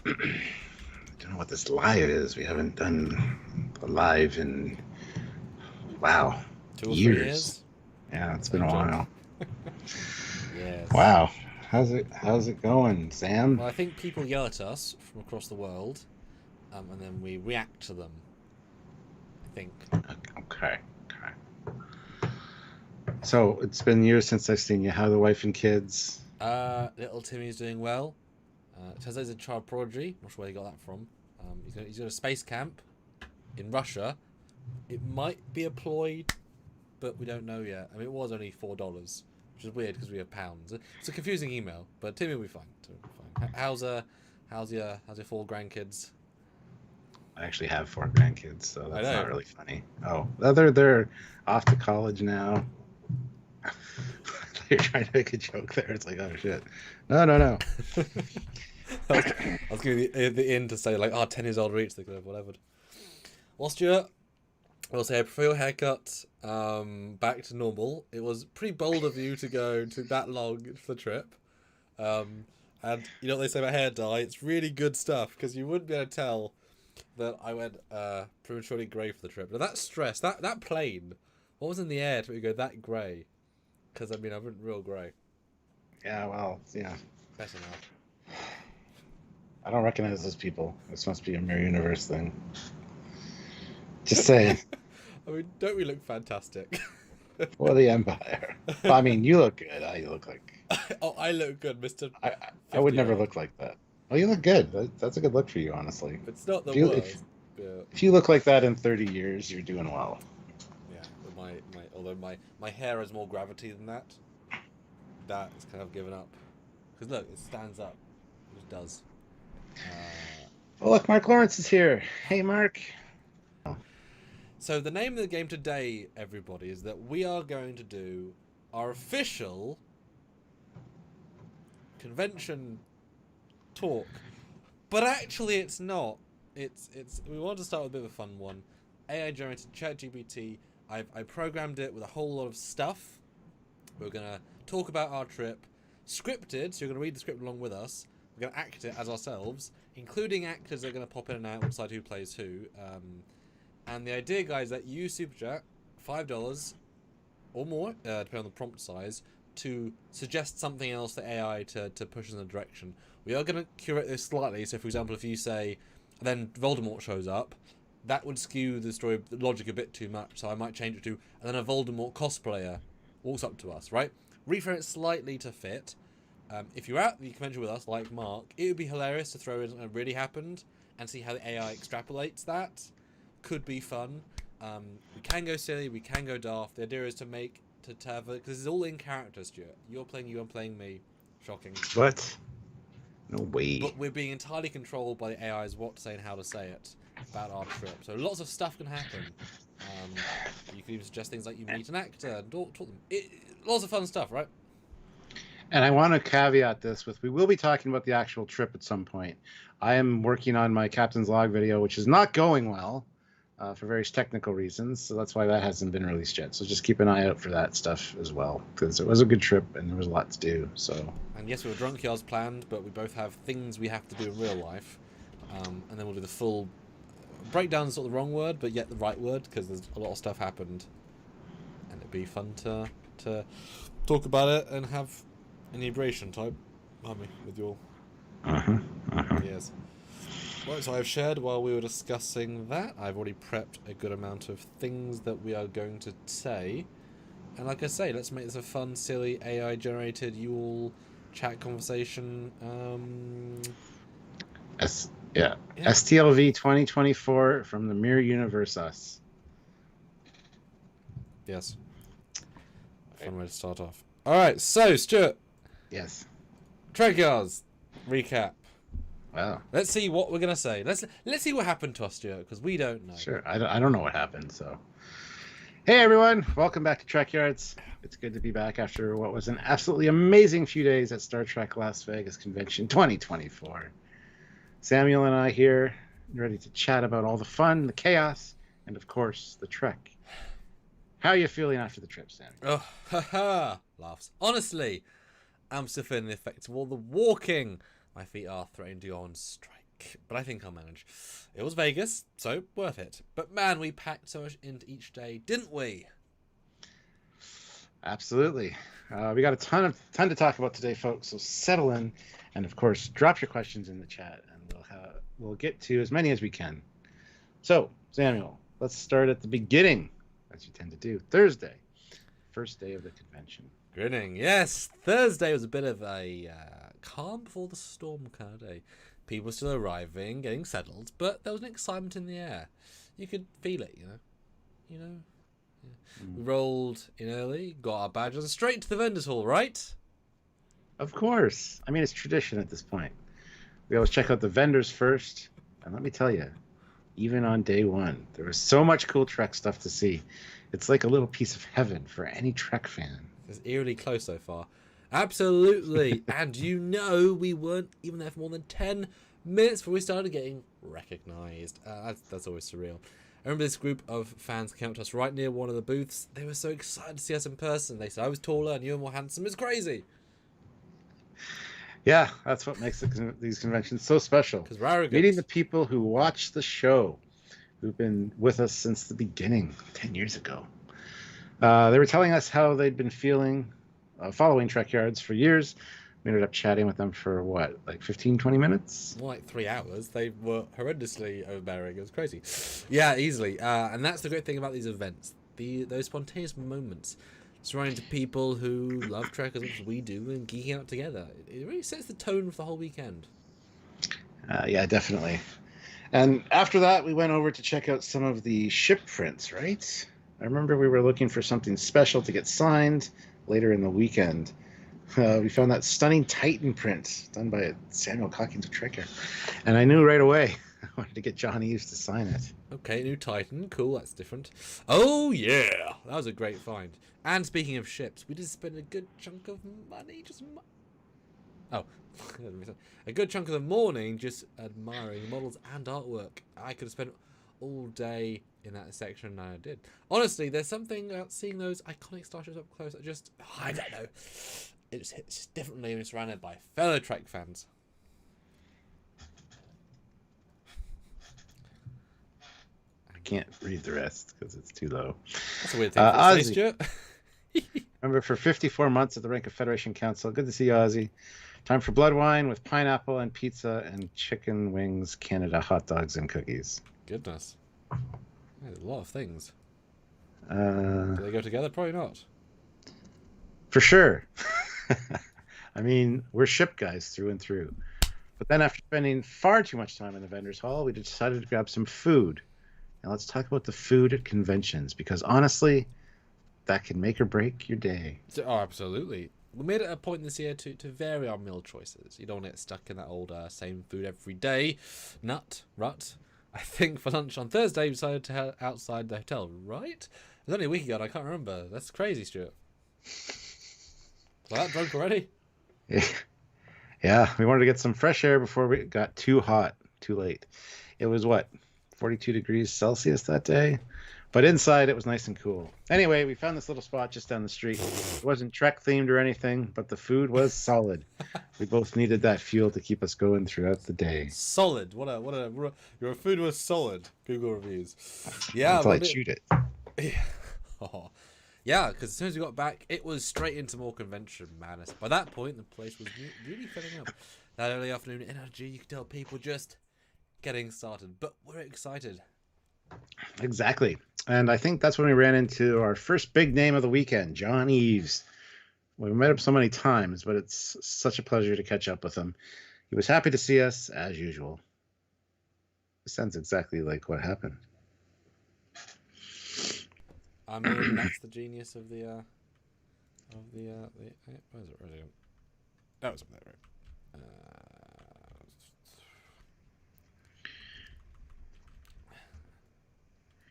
don't know what this live is. We haven't done a live in, wow, 2 or 3 years. years. Yeah, it's been No a joke. while. Yes. Wow. How's it going, Sam? Well, I think people yell at us from across the world, and then we react to them. I think. Okay. So it's been years since I've seen you. How are the wife and kids? Little Timmy's doing well. It turns out he's a child prodigy. Not sure where he got that from. He's got a space camp in Russia. It might be a ploy, but we don't know yet. I mean, it was only $4, which is weird because we have pounds. It's a confusing email, but Timmy will be fine. How's your 4 grandkids? I actually have 4 grandkids, so I that's know. not really funny. Oh, they're off to college now. You're trying to make a joke there. It's like, oh shit. No. I was giving the in to say like, 10 years old each. They could have whatever. Well, Stuart, I'll say I prefer your haircut back to normal. It was pretty bold of you to go to that long for the trip. And you know what they say about hair dye? It's really good stuff because you wouldn't be able to tell that I went prematurely grey for the trip. Now that stress, that plane, what was in the air to make it go that grey? Because I mean, I went real grey. Yeah, well, yeah. Better now. I don't recognize those people. This must be a mirror universe thing. Just saying. I mean, don't we look fantastic? For the Empire. Well, I mean, you look good. You look like. Oh, I look good, Mister. I would never look like that. Oh, you look good. That's a good look for you, honestly. It's not the If you- worst. If you look like that in 30 years, you're doing well. Yeah, but although my hair has more gravity than that, that is kind of given up. Because look, it stands up. It just does. Oh, look, Mark Lawrence is here. Hey, Mark. So the name of the game today, everybody, is that we are going to do our official convention talk. But actually it's not. It's we want to start with a bit of a fun one. AI generated ChatGPT. I programmed it with a whole lot of stuff. We're gonna talk about our trip, scripted, so you're gonna read the script along with us. We're gonna act it as ourselves, including actors that are gonna pop in and out and decide who plays who. And the idea, guys, that you super chat $5 or more, depending on the prompt size, to suggest something else to AI to push us in a direction. We are going to curate this slightly. So, for example, if you say, then Voldemort shows up, that would skew the story the logic a bit too much. So I might change it to, and then a Voldemort cosplayer walks up to us, right? Reframe it slightly to fit. If you're at the convention with us, like Mark, it would be hilarious to throw in something that really happened and see how the AI extrapolates that. Could be fun. We can go silly, we can go daft. The idea is to have it, because it's all in character, Stuart. You're playing you, I'm playing me. Shocking. What? No way. But we're being entirely controlled by the AI's what to say and how to say it about our trip. So lots of stuff can happen. You can even suggest things like you meet an actor and talk them. Lots of fun stuff, right? And I want to caveat this with, we will be talking about the actual trip at some point. I am working on my captain's log video, which is not going well for various technical reasons. So that's why that hasn't been released yet. So just keep an eye out for that stuff as well, because it was a good trip and there was a lot to do. So. And yes, we were drunk as planned, but we both have things we have to do in real life. And then we'll do the full breakdown, sort of the wrong word, but yet the right word, because there's a lot of stuff happened. And it'd be fun to talk about it and have inebriation type, with your yes. Right, so I've shared while we were discussing that. I've already prepped a good amount of things that we are going to say, and like I say, let's make this a fun, silly, AI-generated Yule chat conversation. STLV 2024 from the Mirror Universe Us. Yes. Fun way to start off. All right, so Stuart. Yes. Trekyards recap. Wow. Let's see what we're gonna say. Let's see what happened to us, Stuart, because we don't know. Sure. I don't know what happened. So, hey everyone, welcome back to Trekyards. It's good to be back after what was an absolutely amazing few days at Star Trek Las Vegas Convention 2024. Samuel and I here, ready to chat about all the fun, the chaos, and of course the trek. How are you feeling after the trip, Sam? Oh, haha, laughs. Honestly, I'm still feeling the effects of all the walking. My feet are threatening to go on strike. but I think I'll manage. It was Vegas, so worth it. But man, we packed so much into each day, didn't we? Absolutely. We got a ton to talk about today, folks. So settle in, and of course, drop your questions in the chat, and we'll get to as many as we can. So, Samuel, let's start at the beginning, as you tend to do. Thursday, first day of the convention. Grinning, yes. Thursday was a bit of a calm before the storm kind of day. People were still arriving, getting settled, but there was an excitement in the air. You could feel it, you know. Yeah. We rolled in early, got our badges, and straight to the vendors hall, right? Of course. I mean, it's tradition at this point. We always check out the vendors first, and let me tell you, even on day one, there was so much cool Trek stuff to see. It's like a little piece of heaven for any Trek fan. It's eerily close so far. Absolutely. And you know we weren't even there for more than 10 minutes before we started getting recognized. That's always surreal. I remember this group of fans came up to us right near one of the booths. They were so excited to see us in person. They said I was taller and you were more handsome. It's crazy. Yeah, that's what makes these conventions so special. Because we're arrogant. Meeting the people who watch the show, who've been with us since the beginning, 10 years ago. They were telling us how they'd been feeling following Trekyards for years. We ended up chatting with them for, what, like 15, 20 minutes? More like 3 hours. They were horrendously overbearing. It was crazy. Yeah, easily. And that's the great thing about these events. Those spontaneous moments. Just running into people who love Trek as much as we do and geeking out together. It really sets the tone for the whole weekend. Yeah, definitely. And after that, we went over to check out some of the ship prints, right? I remember we were looking for something special to get signed later in the weekend. We found that stunning Titan print done by Samuel Calkins of Trekyard. And I knew right away I wanted to get John Eves to sign it. Okay, new Titan. Cool, that's different. Oh, yeah. That was a great find. And speaking of ships, we did spend a good chunk of money a good chunk of the morning just admiring models and artwork. I could have spent all day in that section, and I did. Honestly, there's something about seeing those iconic starships up close that just, I don't know, it just hits differently when you're surrounded by fellow Trek fans. I can't read the rest because it's too low. That's a weird thing to say, Stuart. Remember, for 54 months at the rank of Federation Council. Good to see you, Ozzy. Time for blood wine with pineapple and pizza and chicken wings, Canada hot dogs and cookies. Goodness. There's a lot of things. Do they go together? Probably not. For sure. I mean, we're ship guys through and through. But then after spending far too much time in the vendors hall, we decided to grab some food. Now let's talk about the food at conventions, because honestly, that can make or break your day. Oh, absolutely. We made it a point this year to vary our meal choices. You don't want to get stuck in that old same food every day rut. I think for lunch on Thursday, we decided to head outside the hotel, right? It was only a week ago, and I can't remember. That's crazy, Stuart. Was I that drunk already? Yeah, we wanted to get some fresh air before we got too hot, too late. It was, 42 degrees Celsius that day? But inside, it was nice and cool. Anyway, we found this little spot just down the street. It wasn't Trek-themed or anything, but the food was solid. We both needed that fuel to keep us going throughout the day. Solid. Your food was solid. Google reviews. Yeah. Until I chewed it. Oh. Yeah, because as soon as we got back, it was straight into more convention madness. By that point, the place was really filling up. That early afternoon energy, you could tell people just getting started. But we're excited. Exactly. And I think that's when we ran into our first big name of the weekend, John Eves. We met him so many times, but it's such a pleasure to catch up with him. He was happy to see us, as usual. It sounds exactly like what happened. I mean, that's the genius of the where is it? That was up there, right?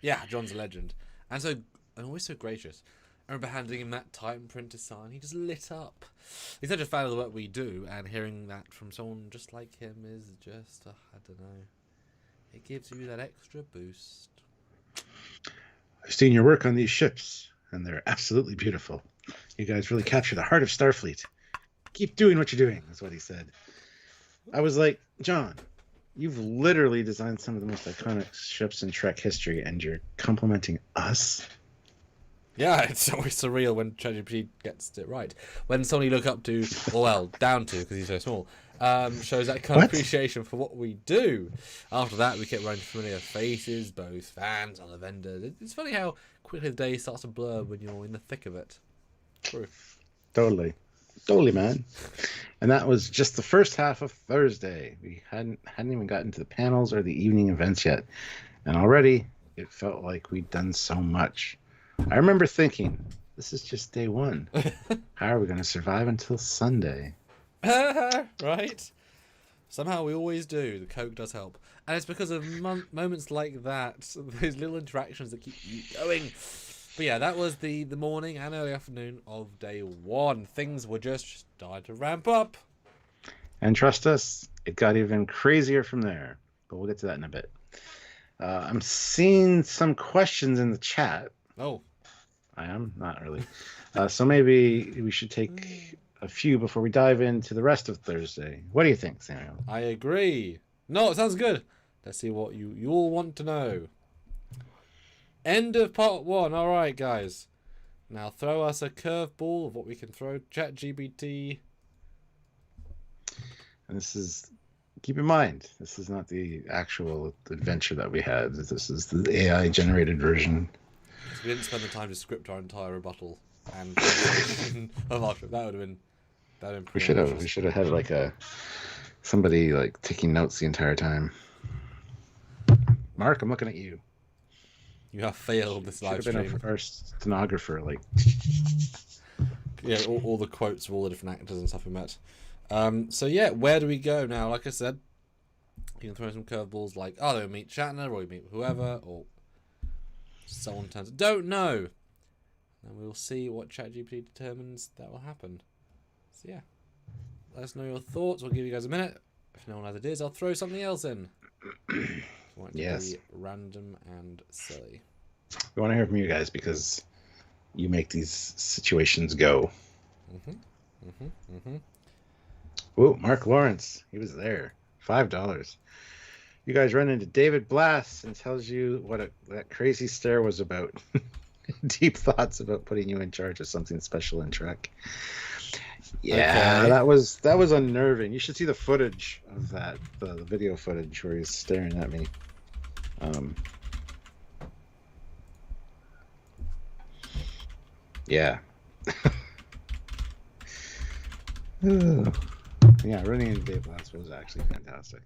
Yeah, John's a legend, and always so gracious. I remember handing him that Titan print to sign. He just lit up. He's such a fan of the work we do, and hearing that from someone just like him is just, I don't know. It gives you that extra boost. I've seen your work on these ships, and they're absolutely beautiful. You guys really capture the heart of Starfleet. Keep doing what you're doing, is what he said. I was like, John, You've literally designed some of the most iconic ships in Trek history, and you're complimenting us? Yeah, it's always surreal when ChatGPT gets it right. When someone you look up to, or well, down to, because he's so small, shows that kind of appreciation for what we do. After that, we kept running familiar faces, both fans and the vendors. It's funny how quickly the day starts to blur when you're in the thick of it. True. Totally, man. And that was just the first half of Thursday. We hadn't even gotten to the panels or the evening events yet, and already it felt like we'd done so much. I remember thinking, this is just day one. How are we going to survive until Sunday? Right? Somehow we always do. The Coke does help. And it's because of moments like that, those little interactions that keep you going. But yeah, that was the morning and early afternoon of day one. Things were just starting to ramp up. And trust us, it got even crazier from there. But we'll get to that in a bit. I'm seeing some questions in the chat. Oh. I am? Not really. So maybe we should take a few before we dive into the rest of Thursday. What do you think, Samuel? I agree. No, it sounds good. Let's see what you all want to know. End of part one. All right, guys. Now throw us a curveball of what we can throw ChatGPT. And this is... Keep in mind, this is not the actual adventure that we had. This is the AI-generated version. We didn't spend the time to script our entire rebuttal and of our trip. That would have been we should have had like somebody like taking notes the entire time. Mark, I'm looking at you. You have failed this live stream. Been our stenographer, like yeah, all the quotes of all the different actors and stuff we met. So yeah, where do we go now? Like I said, you can throw some curveballs like, oh, they'll meet Shatner, or we meet whoever, or someone turns. Don't know. And we'll see what ChatGPT determines that will happen. So yeah, let us know your thoughts. We'll give you guys a minute. If no one has ideas, I'll throw something else in. Yes. Be random and silly. We want to hear from you guys because you make these situations go. Oh, Mark Lawrence, he was there. $5. You guys run into David Blass and tells you what that crazy stare was about. Deep thoughts about putting you in charge of something special in Trek. Yeah, okay. that was unnerving. You should see the footage of that, the video footage where he's staring at me. Yeah. Yeah, running into Dave Blass was actually fantastic.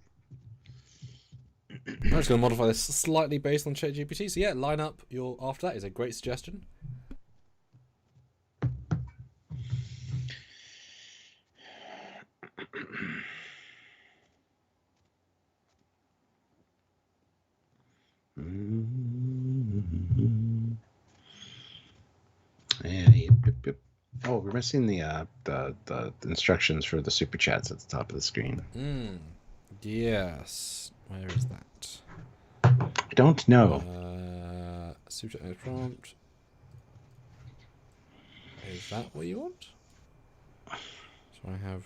I'm just going to modify this slightly based on ChatGPT. So yeah, line up your after that is a great suggestion. Oh, we're missing the instructions for the super chats at the top of the screen. Yes. Where is that? I don't know. Super chat prompt. Is that what you want? So I have.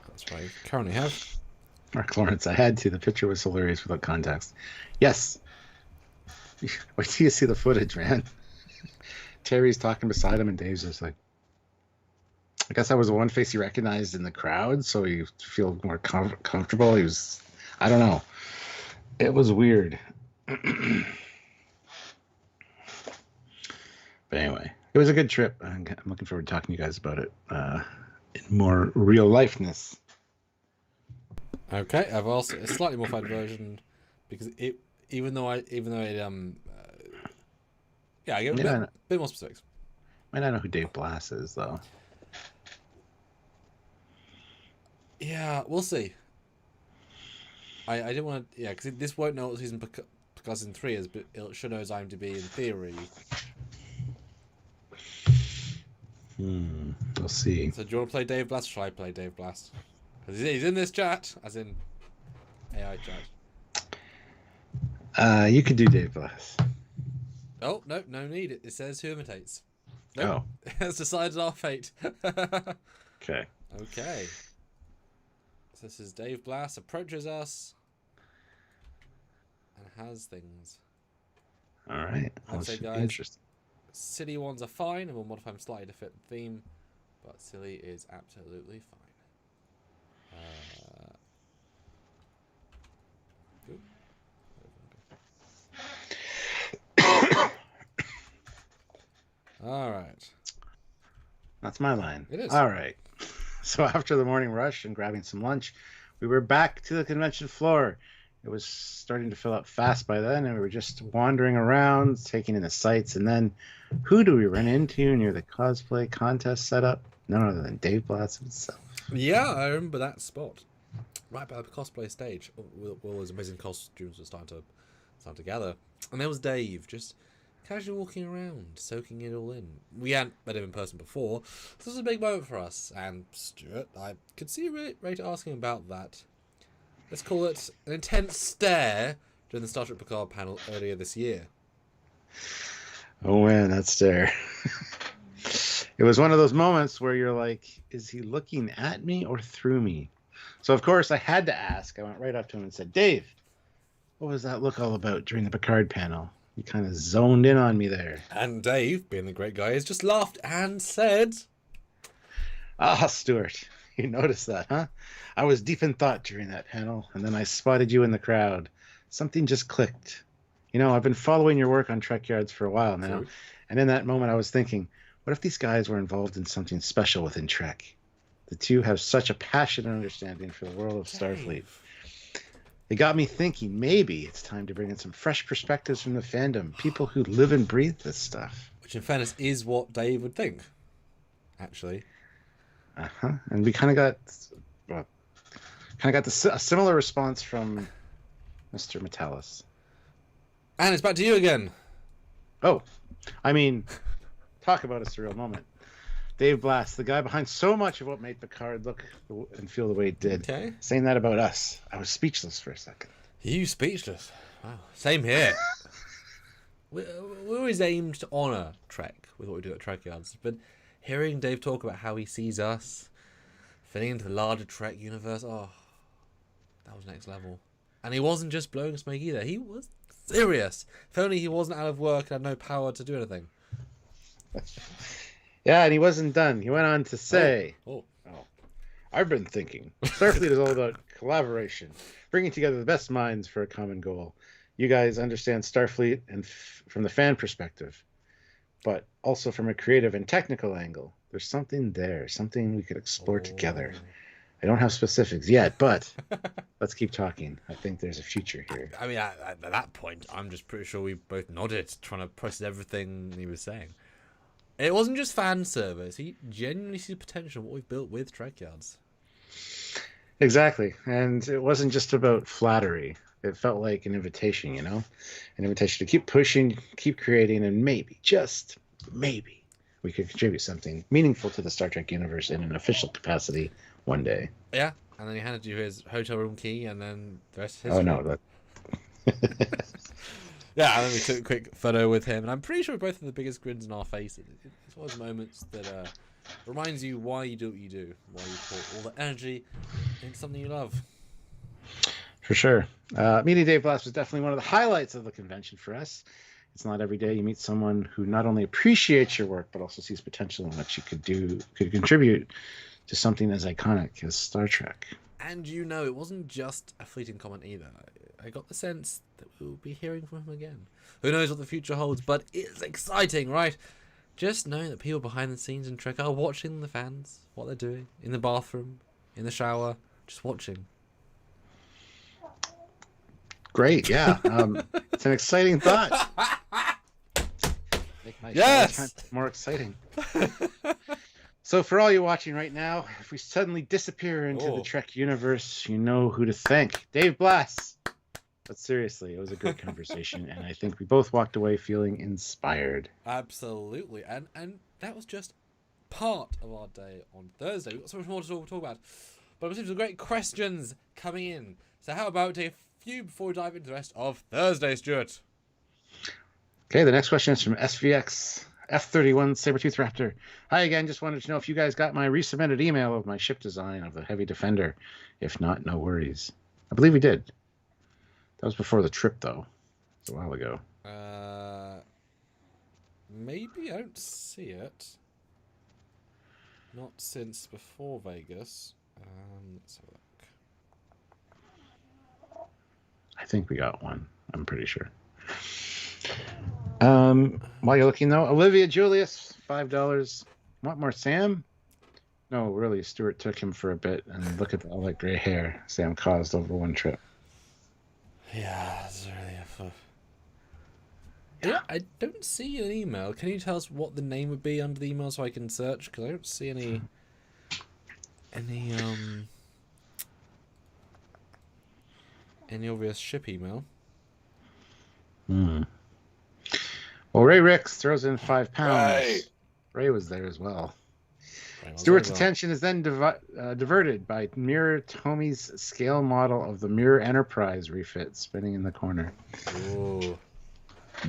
That's what I currently have. Mark Lawrence, I had to. The picture was hilarious without context. Yes. Wait till you see the footage, man. Terry's talking beside him, and Dave's just like, I guess that was the one face he recognized in the crowd, so he feel more comfortable. He was, I don't know. It was weird. But anyway, it was a good trip. I'm looking forward to talking to you guys about it in more real lifeness. Okay, I've also a slightly modified version because even though it yeah, I give a bit more specifics. Might not know who Dave Blass is though. Yeah, we'll see. I didn't want to, because this won't know what season Season 3 is, but it should know his IMDb in theory. We'll see. So do you want to play Dave Blast or shall I play Dave Blast? Because he's in this chat, as in AI chat. You could do Dave Blast. Oh, no need. It says who imitates. Nope. Oh. It's decided our fate. Okay. Okay. So this is Dave Blass approaches us and has things. All right. I'd say, guys, interesting. silly ones are fine, and we'll modify them slightly to fit the theme, but silly is absolutely fine. All right. That's my line. It is. All right. So after the morning rush and grabbing some lunch, we were back to the convention floor. It was starting to fill up fast by then, and we were just wandering around, taking in the sights. And then, who do we run into near the cosplay contest setup? None other than Dave Blass himself. Yeah, I remember that spot. Right by the cosplay stage. All those amazing costumes were starting to gather. And there was Dave, just casually walking around, soaking it all in. We hadn't met him in person before, so this was a big moment for us. And Stuart, I could see you ready to ask him about that. Let's call it an intense stare during the Star Trek Picard panel earlier this year. Oh man, that stare. It was one of those moments where you're like, is he looking at me or through me? So of course I had to ask. I went right up to him and said, Dave, what was that look all about during the Picard panel? You kind of zoned in on me there. And Dave, being the great guy, has just laughed and said, Ah, Stuart, you noticed that, huh? I was deep in thought during that panel, and then I spotted you in the crowd. Something just clicked. You know, I've been following your work on Trekyards for a while now, and in that moment I was thinking, what if these guys were involved in something special within Trek? The two have such a passionate understanding for the world of Starfleet. It got me thinking, maybe it's time to bring in some fresh perspectives from the fandom, people who live and breathe this stuff. which in fairness is what Dave would think, actually. And we kind of got, a similar response from Mr. Metalis. And it's back to you again. Oh, I mean, talk about a surreal moment. Dave Blass, the guy behind so much of what made Picard look and feel the way it did, saying that about us. I was speechless for a second. You speechless? Wow. Same here. we always aimed to honour Trek with what we do at Trekyards, but hearing Dave talk about how he sees us fitting into the larger Trek universe, oh, that was next level. And he wasn't just blowing smoke either. He was serious. If only he wasn't out of work and had no power to do anything. Yeah, and he wasn't done. He went on to say, I've been thinking. Starfleet is all about collaboration, bringing together the best minds for a common goal. You guys understand Starfleet and from the fan perspective, but also from a creative and technical angle. There's something there, something we could explore together. I don't have specifics yet, but let's keep talking. I think there's a future here. I mean, at that point, I'm just pretty sure we both nodded, trying to process everything he was saying. It wasn't just fan service. He genuinely sees potential in what we've built with Trekyards. Exactly. And it wasn't just about flattery. It felt like an invitation, you know? An invitation to keep pushing, keep creating, and maybe, just maybe, we could contribute something meaningful to the Star Trek universe in an official capacity one day. Yeah, and then he handed you his hotel room key, and then the rest is history. Oh, no. That... Yeah, and then we took a quick photo with him, and I'm pretty sure we both have the biggest grins on our faces. It's one of those moments that reminds you why you do what you do, why you put all the energy into something you love. For sure. Meeting Dave Blass was definitely one of the highlights of the convention for us. It's not every day you meet someone who not only appreciates your work, but also sees potential in what you could contribute to something as iconic as Star Trek. And you know, it wasn't just a fleeting comment either. I got the sense that we'll be hearing from him again. Who knows what the future holds, but it's exciting, right? Just knowing that people behind the scenes in Trek are watching the fans, what they're doing, in the bathroom, in the shower, just watching. Great, yeah. It's an exciting thought. Make my shower more exciting. So for all you watching right now, if we suddenly disappear into the Trek universe, you know who to thank. Dave Blass. But seriously, it was a good conversation, and I think we both walked away feeling inspired. Absolutely. And that was just part of our day on Thursday. We've got so much more to talk about. But we've got some great questions coming in. So how about a few before we dive into the rest of Thursday, Stuart? Okay, the next question is from SVX. F-31 Sabertooth Raptor. Hi again, just wanted to know if you guys got my resubmitted email of my ship design of the Heavy Defender. If not, no worries. I believe we did. That was before the trip, though. It's a while ago. Maybe I don't see it. Not since before Vegas. Let's have a look. I think we got one. I'm pretty sure. While you're looking, though, Olivia Julius, $5. Want more Sam? No, really, Stuart took him for a bit, and look at all that gray hair Sam caused over one trip. Yeah, it's really yeah, I don't see an email. Can you tell us what the name would be under the email so I can search? Because I don't see any obvious ship email. Well, Ray Ricks throws in £5. Ray was there as well. Stuart's attention is then diverted by Mirror Tomy's scale model of the Mirror Enterprise refit spinning in the corner. Ooh.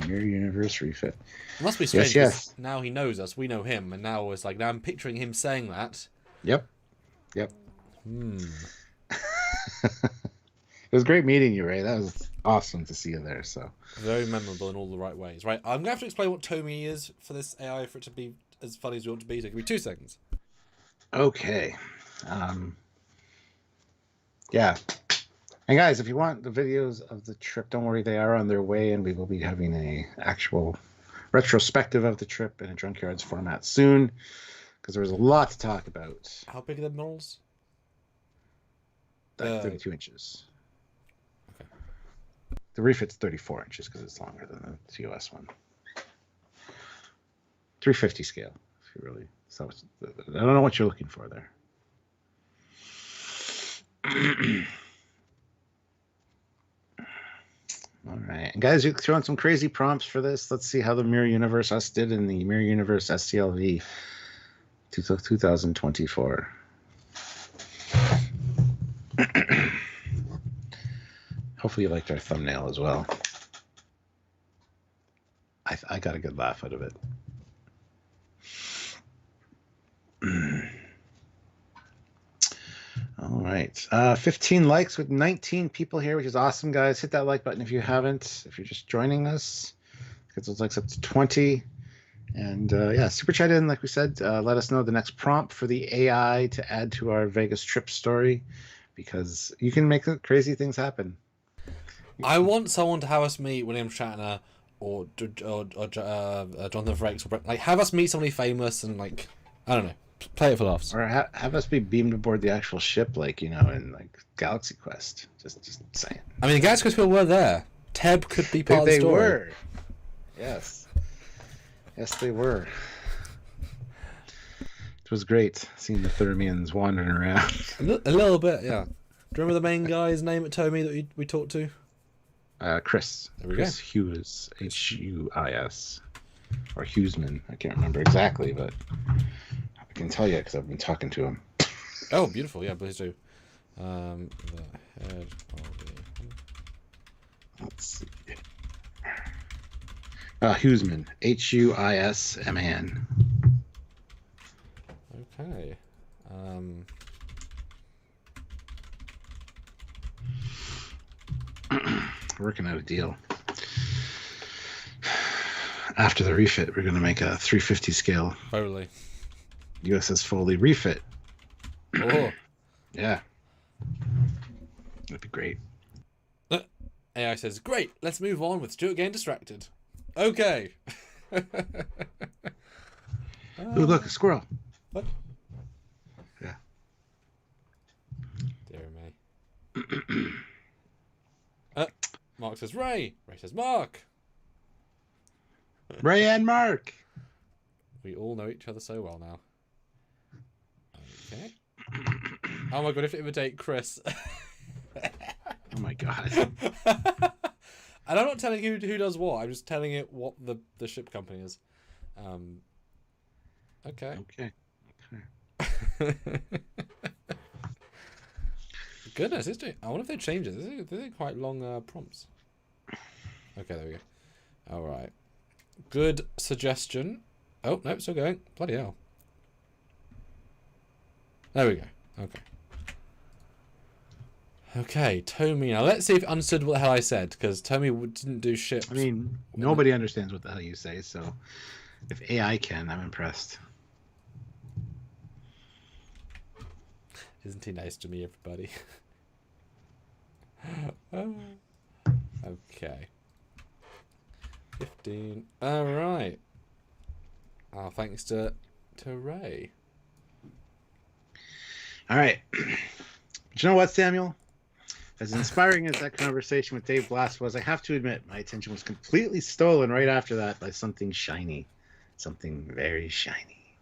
Mirror Universe refit. It must be strange. Yes. Now he knows us, we know him, and now it's like, now I'm picturing him saying that. Yep. It was great meeting you, Ray. That was awesome to see you there. So very memorable in all the right ways. Right, I'm gonna have to explain what Tomy is for this AI for it to be as funny as we want to be. So give me 2 seconds. Okay. Yeah. And guys, if you want the videos of the trip, don't worry, they are on their way, and we will be having a actual retrospective of the trip in a Trekyards format soon, because there was a lot to talk about. How big are the models? 32 inches. Okay. The refit's 34 inches because it's longer than the TOS one. 350 scale, if you really. So I don't know what you're looking for there. All right, and guys, you're throwing some crazy prompts for this. Let's see how the Mirror Universe us did in the Mirror Universe STLV 2024. Hopefully you liked our thumbnail as well. I got a good laugh out of it. All right, 15 likes with 19 people here, which is awesome, guys. Hit that like button if you haven't, if you're just joining us. Get those likes up to 20. And yeah, super chat in, like we said. Let us know the next prompt for the AI to add to our Vegas trip story, because you can make crazy things happen. I want someone to have us meet William Shatner or Jonathan Frakes, or like have us meet somebody famous and like, I don't know, play it for laughs. Or have us be beamed aboard the actual ship, like, you know, in like Galaxy Quest. Just saying. I mean, Galaxy Quest people were there. Teb could be part of the story. They were. Yes. Yes, they were. It was great seeing the Thermians wandering around. A little bit, yeah. Do you remember the main guy's name at Tomy that we talked to? Chris. There we Chris go. Hughes, Huis, or Hughesman. I can't remember exactly, but I can tell you because I've been talking to him. Oh, beautiful! Yeah, please do. The head of the... Let's see. Hughesman, Huisman. Okay. Working out a deal. After the refit, we're going to make a 350 scale Foley. USS Foley refit. Oh. Yeah. That'd be great. AI says, great, let's move on with Stuart getting distracted. Okay. Ooh, look, a squirrel. What? Yeah. Dear me. Mark says Ray. Ray says Mark. Ray and Mark. We all know each other so well now. Okay. Oh my god, if it imitate Chris. Oh my god. And I'm not telling you who does what. I'm just telling it what the ship company is. Okay. Goodness, I wonder if they change it. These are quite long prompts. Okay, there we go. All right. Good suggestion. Oh, no, it's still going. Bloody hell. There we go. Okay. Okay, Tomy. Now let's see if you understood what the hell I said, because Tomy didn't do shit. I mean, nobody understands what the hell you say, so if AI can, I'm impressed. Isn't he nice to me, everybody? Okay. 15. All right. Oh, thanks to Ray. All right. But you know what, Samuel? As inspiring as that conversation with Dave Blast was, I have to admit my attention was completely stolen right after that by something shiny. Something very shiny.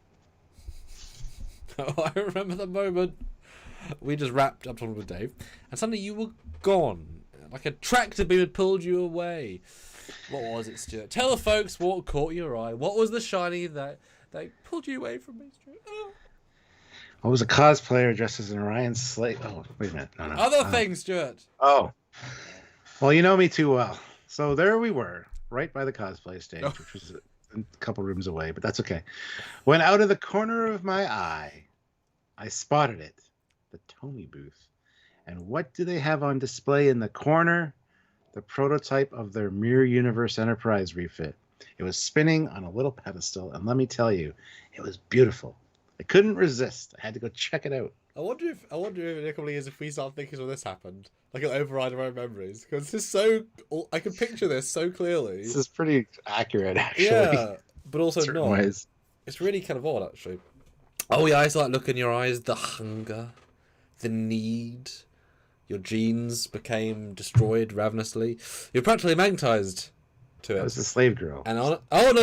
Oh, I remember the moment. We just wrapped up talking with Dave, and suddenly you were gone. Like a tractor beam had pulled you away. What was it, Stuart? Tell the folks what caught your eye. What was the shiny that pulled you away from me, Stuart? Oh. I was a cosplayer dressed as an Orion slave. Oh, wait a minute. No. Other things, Stuart. Oh. Well, you know me too well. So there we were, right by the cosplay stage, which was a couple rooms away, but that's okay. When out of the corner of my eye, I spotted it, the Tomy booth. And what do they have on display in the corner? The prototype of their Mirror Universe Enterprise refit. It was spinning on a little pedestal, and let me tell you, it was beautiful. I couldn't resist. I had to go check it out. I wonder if in a couple of years if we start thinking when this happened, like it'll override our own memories, because this is so. I can picture this so clearly. This is pretty accurate, actually. Yeah, but also not. Ways. It's really kind of odd, actually. Oh yeah, I saw that look in your eyes, the hunger, the need. Your genes became destroyed ravenously. You're practically magnetized to it. I was a slave girl. And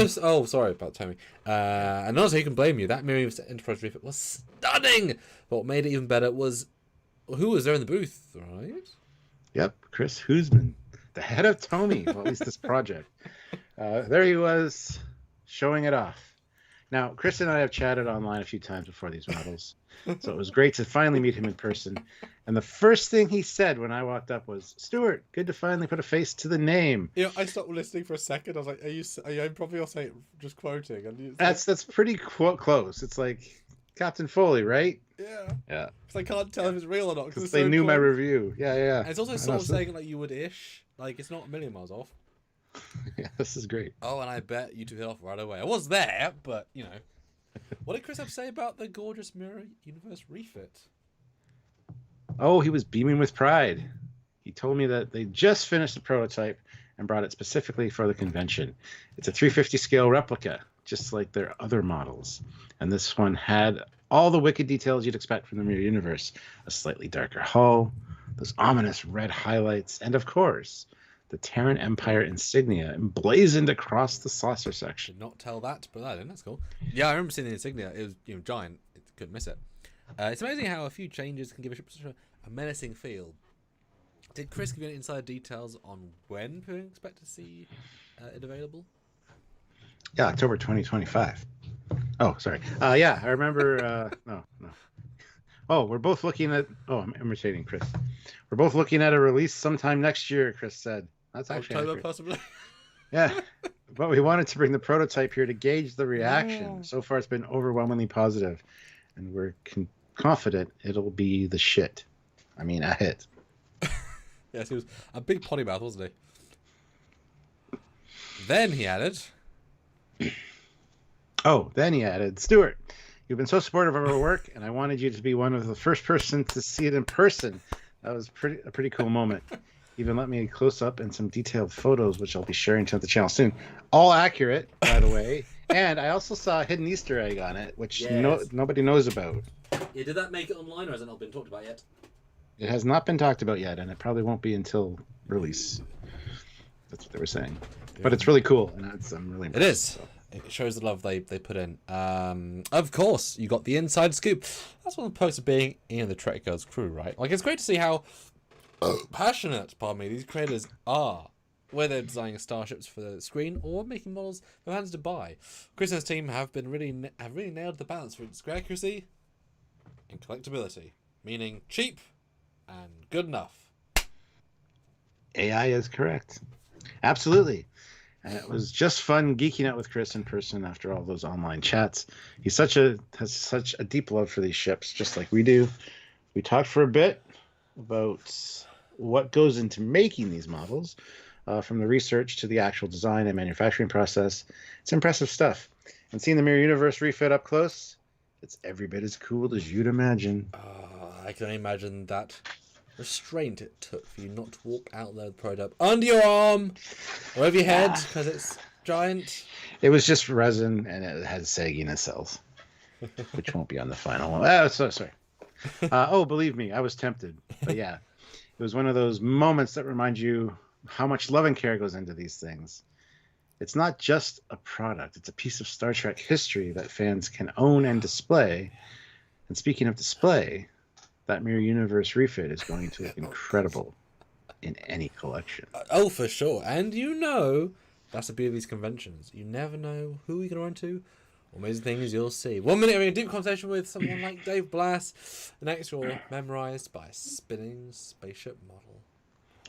sorry about Tomy. And honestly, who can blame you? That Mirror Enterprise refit was stunning. But what made it even better was who was there in the booth, right? Yep, Chris Huseman, the head of Tomy, well, at least this project. There he was, showing it off. Now, Chris and I have chatted online a few times before these models, so it was great to finally meet him in person. And the first thing he said when I walked up was, "Stuart, good to finally put a face to the name." You know, I stopped listening for a second. I was like, "Are you probably also saying just quoting?" And that's pretty close. It's like Captain Foley, right? Yeah. Yeah. Because I can't tell if it's real or not. Because they knew my review. Yeah. And it's also sort of saying like you would ish. Like it's not a million miles off. Yeah, this is great. Oh, and I bet you two hit off right away. I was there, but you know. What did Chris have to say about the gorgeous Mirror Universe refit? Oh, he was beaming with pride. He told me that they just finished the prototype and brought it specifically for the convention. It's a 350 scale replica, just like their other models. And this one had all the wicked details you'd expect from the Mirror Universe. A slightly darker hull, those ominous red highlights, and of course, the Terran Empire insignia emblazoned across the saucer section. Did not tell that to put that in. That's cool. Yeah, I remember seeing the insignia. It was giant. It couldn't miss it. It's amazing how a few changes can give a ship such a menacing feel. Did Chris give you any insider details on when we expect to see it available? Yeah, October 2025. Oh, sorry. Yeah, I remember. No. Oh, we're both looking at. Oh, I'm imitating Chris. We're both looking at a release sometime next year, Chris said. That's actually October, possibly. Yeah, but we wanted to bring the prototype here to gauge the reaction. So far, it's been overwhelmingly positive, and we're confident it'll be the shit. I mean, a hit. Yes, he was a big potty mouth, wasn't he? Then he added, Stuart, you've been so supportive of our work, and I wanted you to be one of the first person to see it in person. That was a pretty cool moment. Even let me close up and some detailed photos, which I'll be sharing to the channel soon. All accurate, by the way. And I also saw a hidden Easter egg on it, which nobody knows about. Yeah, did that make it online, or has it not been talked about yet? It has not been talked about yet, and it probably won't be until release. That's what they were saying. Yeah. But it's really cool, and I'm really impressed. It is. So. It shows the love they put in. Of course, you got the inside scoop. That's one of the perks of being in the Trekyards crew, right? Like, it's great to see how passionate, these creators are, whether designing starships for the screen or making models for fans to buy. Chris and his team have really nailed the balance for its accuracy and collectability, meaning cheap and good enough. AI is correct. Absolutely. And it was just fun geeking out with Chris in person after all those online chats. He has such a deep love for these ships, just like we do. We talked for a bit, about what goes into making these models, from the research to the actual design and manufacturing process. It's impressive stuff. And seeing the Mirror Universe refit up close, it's every bit as cool as you'd imagine. I can only imagine that restraint it took for you not to walk out there with the prototype under your arm or over your head because it's giant. It was just resin and it had sagging nacelles, which won't be on the final one. Oh, sorry. Believe me, I was tempted. But yeah, it was one of those moments that remind you how much love and care goes into these things. It's not just a product. It's a piece of Star Trek history that fans can own and display. And speaking of display, that Mirror Universe refit is going to look incredible in any collection. Oh, for sure. And you know, that's the beauty of these conventions. You never know who you're going to run into or amazing things you'll see. 1 minute you're in a deep conversation with someone like Dave Blass. The next you're memorized by a spinning spaceship model.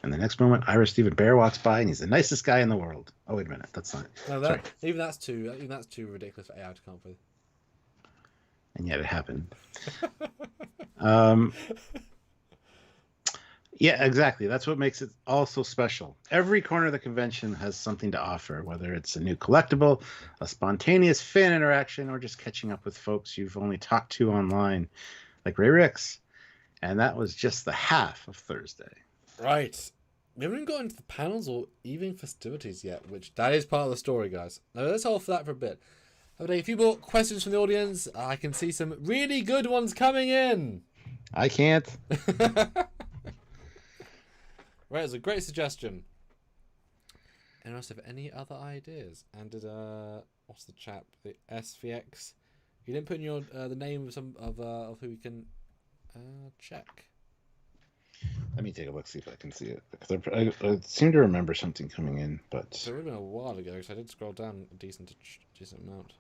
And the next moment, Ira Stephen Bear walks by, and he's the nicest guy in the world. Oh, wait a minute, that's not. No, even that's too ridiculous for AI to come up with. And yet it happened. Yeah, exactly. That's what makes it all so special. Every corner of the convention has something to offer, whether it's a new collectible, a spontaneous fan interaction, or just catching up with folks you've only talked to online, like Ray Ricks. And that was just the half of Thursday. Right. We haven't even got into the panels or even festivities yet, which that is part of the story, guys. Now, let's hold for that for a bit. Okay, a few more questions from the audience. I can see some really good ones coming in. I can't. Right, it's a great suggestion. And also, have any other ideas? And did what's the chap? The SVX. You didn't put in your the name of some of who we can check. Let me take a look, see if I can see it. Because I seem to remember something coming in, but it would have been a while ago because I did scroll down a decent amount.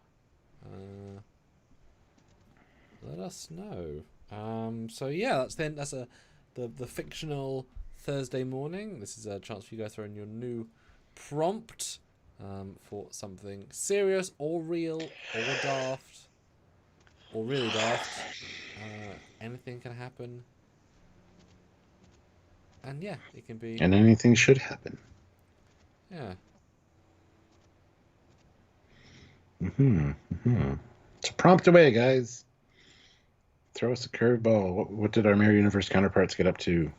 Let us know. So yeah, that's the fictional Thursday morning. This is a chance for you guys to throw in your new prompt for something serious or real or daft or really daft. Anything can happen. And yeah, it can be. And anything should happen. Yeah. So prompt away, guys. Throw us a curveball. What did our Mirror Universe counterparts get up to?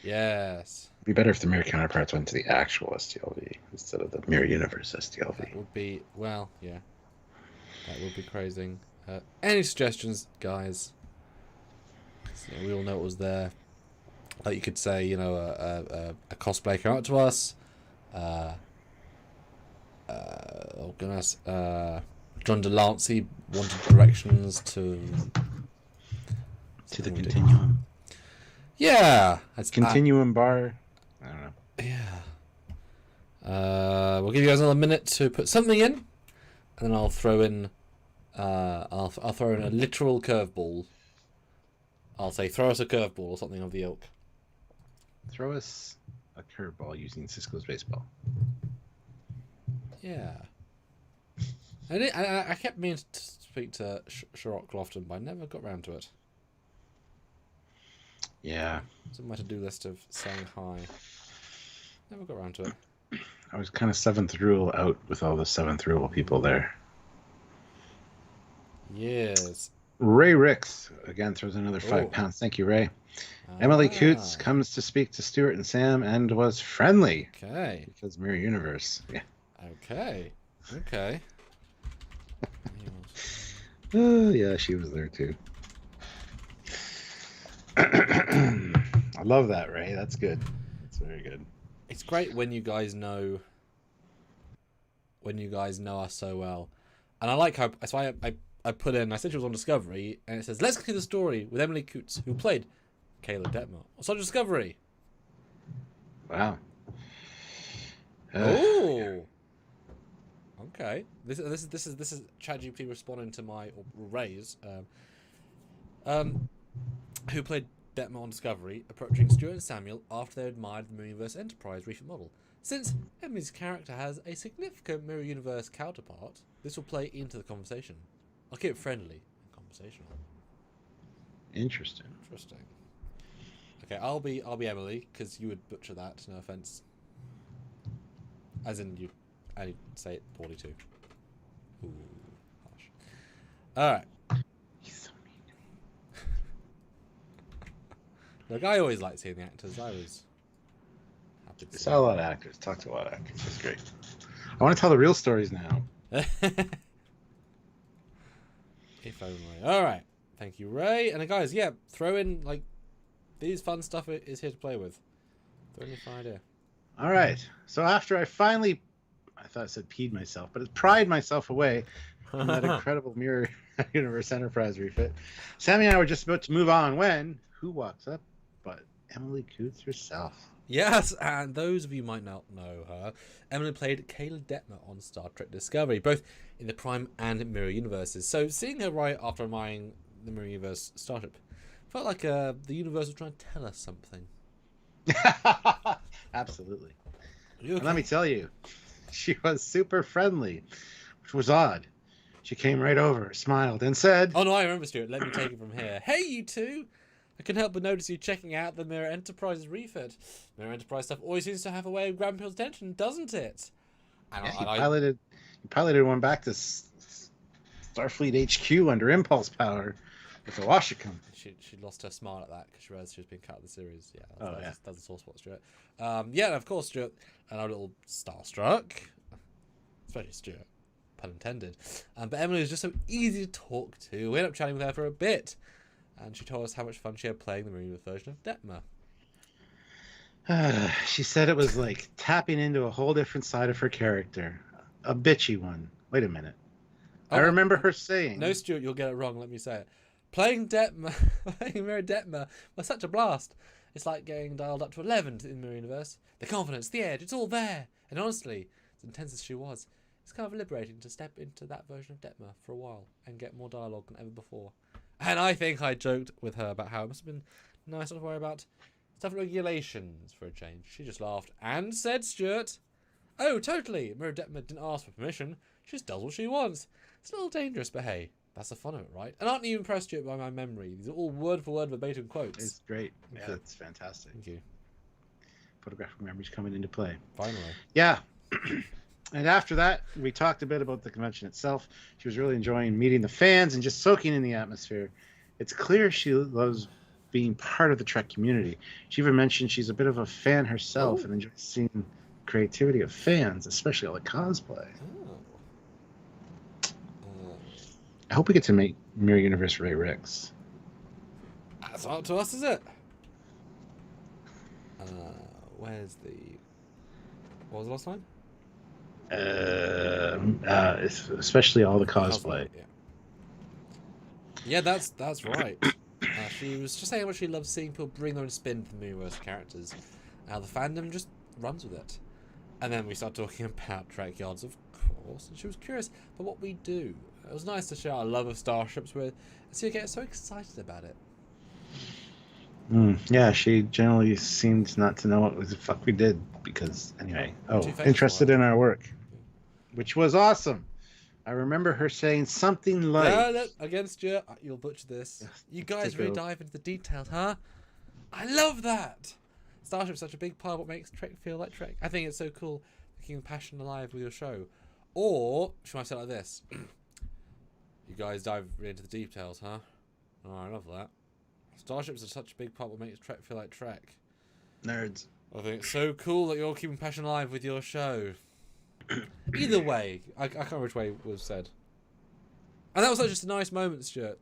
Yes. It'd be better if the Mirror counterparts went to the actual STLV instead of the Mirror Universe STLV. That would be, well, yeah. That would be crazy. Any suggestions, guys? So, we all know it was there. Like you could say, you know, a cosplay came out to us. Oh goodness. John Delancey wanted directions to the continuum. Yeah, that's continuum bar. I don't know. Yeah. We'll give you guys another minute to put something in, and then I'll throw in. I'll throw in a literal curveball. I'll say, throw us a curveball or something of the ilk. Throw us a curveball using Cisco's baseball. Yeah. I kept meaning to speak to Sherlock Lofton, but I never got round to it. Yeah. It's on my to-do list of saying hi. Never got round to it. I was kind of seventh rule out with all the seventh rule people there. Yes. Ray Ricks again throws another £5. Thank you, Ray. Emily Coots comes to speak to Stuart and Sam and was friendly. Okay. Because Mirror Universe. Yeah. Okay. Oh, yeah, she was there too. I love that, Ray. That's good. That's very good. It's great when you guys know us so well. And I like how that's why I put in, I said she was on Discovery, and it says, let's continue the story with Emily Coots, who played Kayla Detmer on Star Discovery. Wow. Oh. Okay. This is ChatGPT responding to my Ray's who played Detmer on Discovery, approaching Stuart and Samuel after they admired the Mirror Universe Enterprise refit model. Since Emily's character has a significant Mirror Universe counterpart, this will play into the conversation. I'll keep it friendly and conversational. Interesting. Okay, I'll be Emily, because you would butcher that, no offense. As in, I'd say it poorly too. Ooh, harsh. Alright. He's so mean. Look, I always like seeing the actors. I was happy to We see saw a lot of actors, talked to a lot of actors. It's great. I want to tell the real stories now. If only. Alright. Thank you, Ray. And guys, yeah, throw in, like, these fun stuff is here to play with. Throw in a fun idea. All right. So after I finally, I thought I said peed myself, but it pried myself away from that incredible Mirror Universe Enterprise refit, Sammy and I were just about to move on when, who walks up but Emily Coots herself. Yes, and those of you might not know her. Emily played Kayla Detmer on Star Trek Discovery, both in the Prime and Mirror universes. So seeing her right after admiring the Mirror Universe starship felt like the universe was trying to tell us something. Absolutely. Are you okay? And let me tell you, she was super friendly, which was odd. She came right over, smiled, and said, Oh no, I remember, Stuart. Let me take it from here. Hey, you two! I couldn't help but notice you checking out the Mirror Enterprise refit. Mirror Enterprise stuff always seems to have a way of grabbing people's attention, doesn't it? And yeah, you piloted one back to Starfleet HQ under impulse power with the Washington. She lost her smile at that because she realized she was being cut out of the series. Yeah, that's a sore spot, Stuart. Yeah, and of course, Stuart, and I'm a little starstruck, especially Stuart, pun intended. But Emily was just so easy to talk to. We ended up chatting with her for a bit, and she told us how much fun she had playing the Marine version of Detmer. She said it was like tapping into a whole different side of her character, a bitchy one. Wait a minute. I remember her saying... No, Stuart, you'll get it wrong. Let me say it. Playing Mirror Detmer was such a blast. It's like getting dialed up to 11 in the Mirror Universe. The confidence, the edge, it's all there. And honestly, as intense as she was, it's kind of liberating to step into that version of Detmer for a while and get more dialogue than ever before. And I think I joked with her about how it must have been nice not to worry about stuff like regulations for a change. She just laughed and said, Stuart, oh, totally. Mirror Detmer didn't ask for permission. She just does what she wants. It's a little dangerous, but hey, that's the fun of it, right? And aren't you impressed, Stuart, by my memory? These are all word-for-word verbatim quotes. It's great. Yeah, it's fantastic. Thank you. Photographic memories coming into play. Finally. Yeah. And after that, we talked a bit about the convention itself. She was really enjoying meeting the fans and just soaking in the atmosphere. It's clear she loves being part of the Trek community. She even mentioned she's a bit of a fan herself and enjoys seeing the creativity of fans, especially all the cosplay. I hope we get to meet Mirror Universe Ray Ricks. That's not up to us, is it? Where's the... What was the last line? Especially all the cosplay. Yeah, that's right. She was just saying how much she loves seeing people bring their own spin to the universe characters. The fandom just runs with it. And then we started talking about Trekyards, of course, and she was curious about what we do. It was nice to share our love of starships with, and see her get so excited about it. Yeah, she generally seemed not to know what the fuck we did because, anyway, interested in our work, which was awesome. I remember her saying something like... No, against you, you'll butcher this. You guys really dive into the details, huh? I love that! Starship's such a big part of what makes Trek feel like Trek. I think it's so cool keeping passion alive with your show. Or, she might say it like this. You guys dive really into the details, huh? Oh, I love that. Starships are such a big part of what makes Trek feel like Trek. Nerds. I think it's so cool that you're keeping passion alive with your show. Either way, I can't remember which way it was said. And that was just a nice moment, Stuart.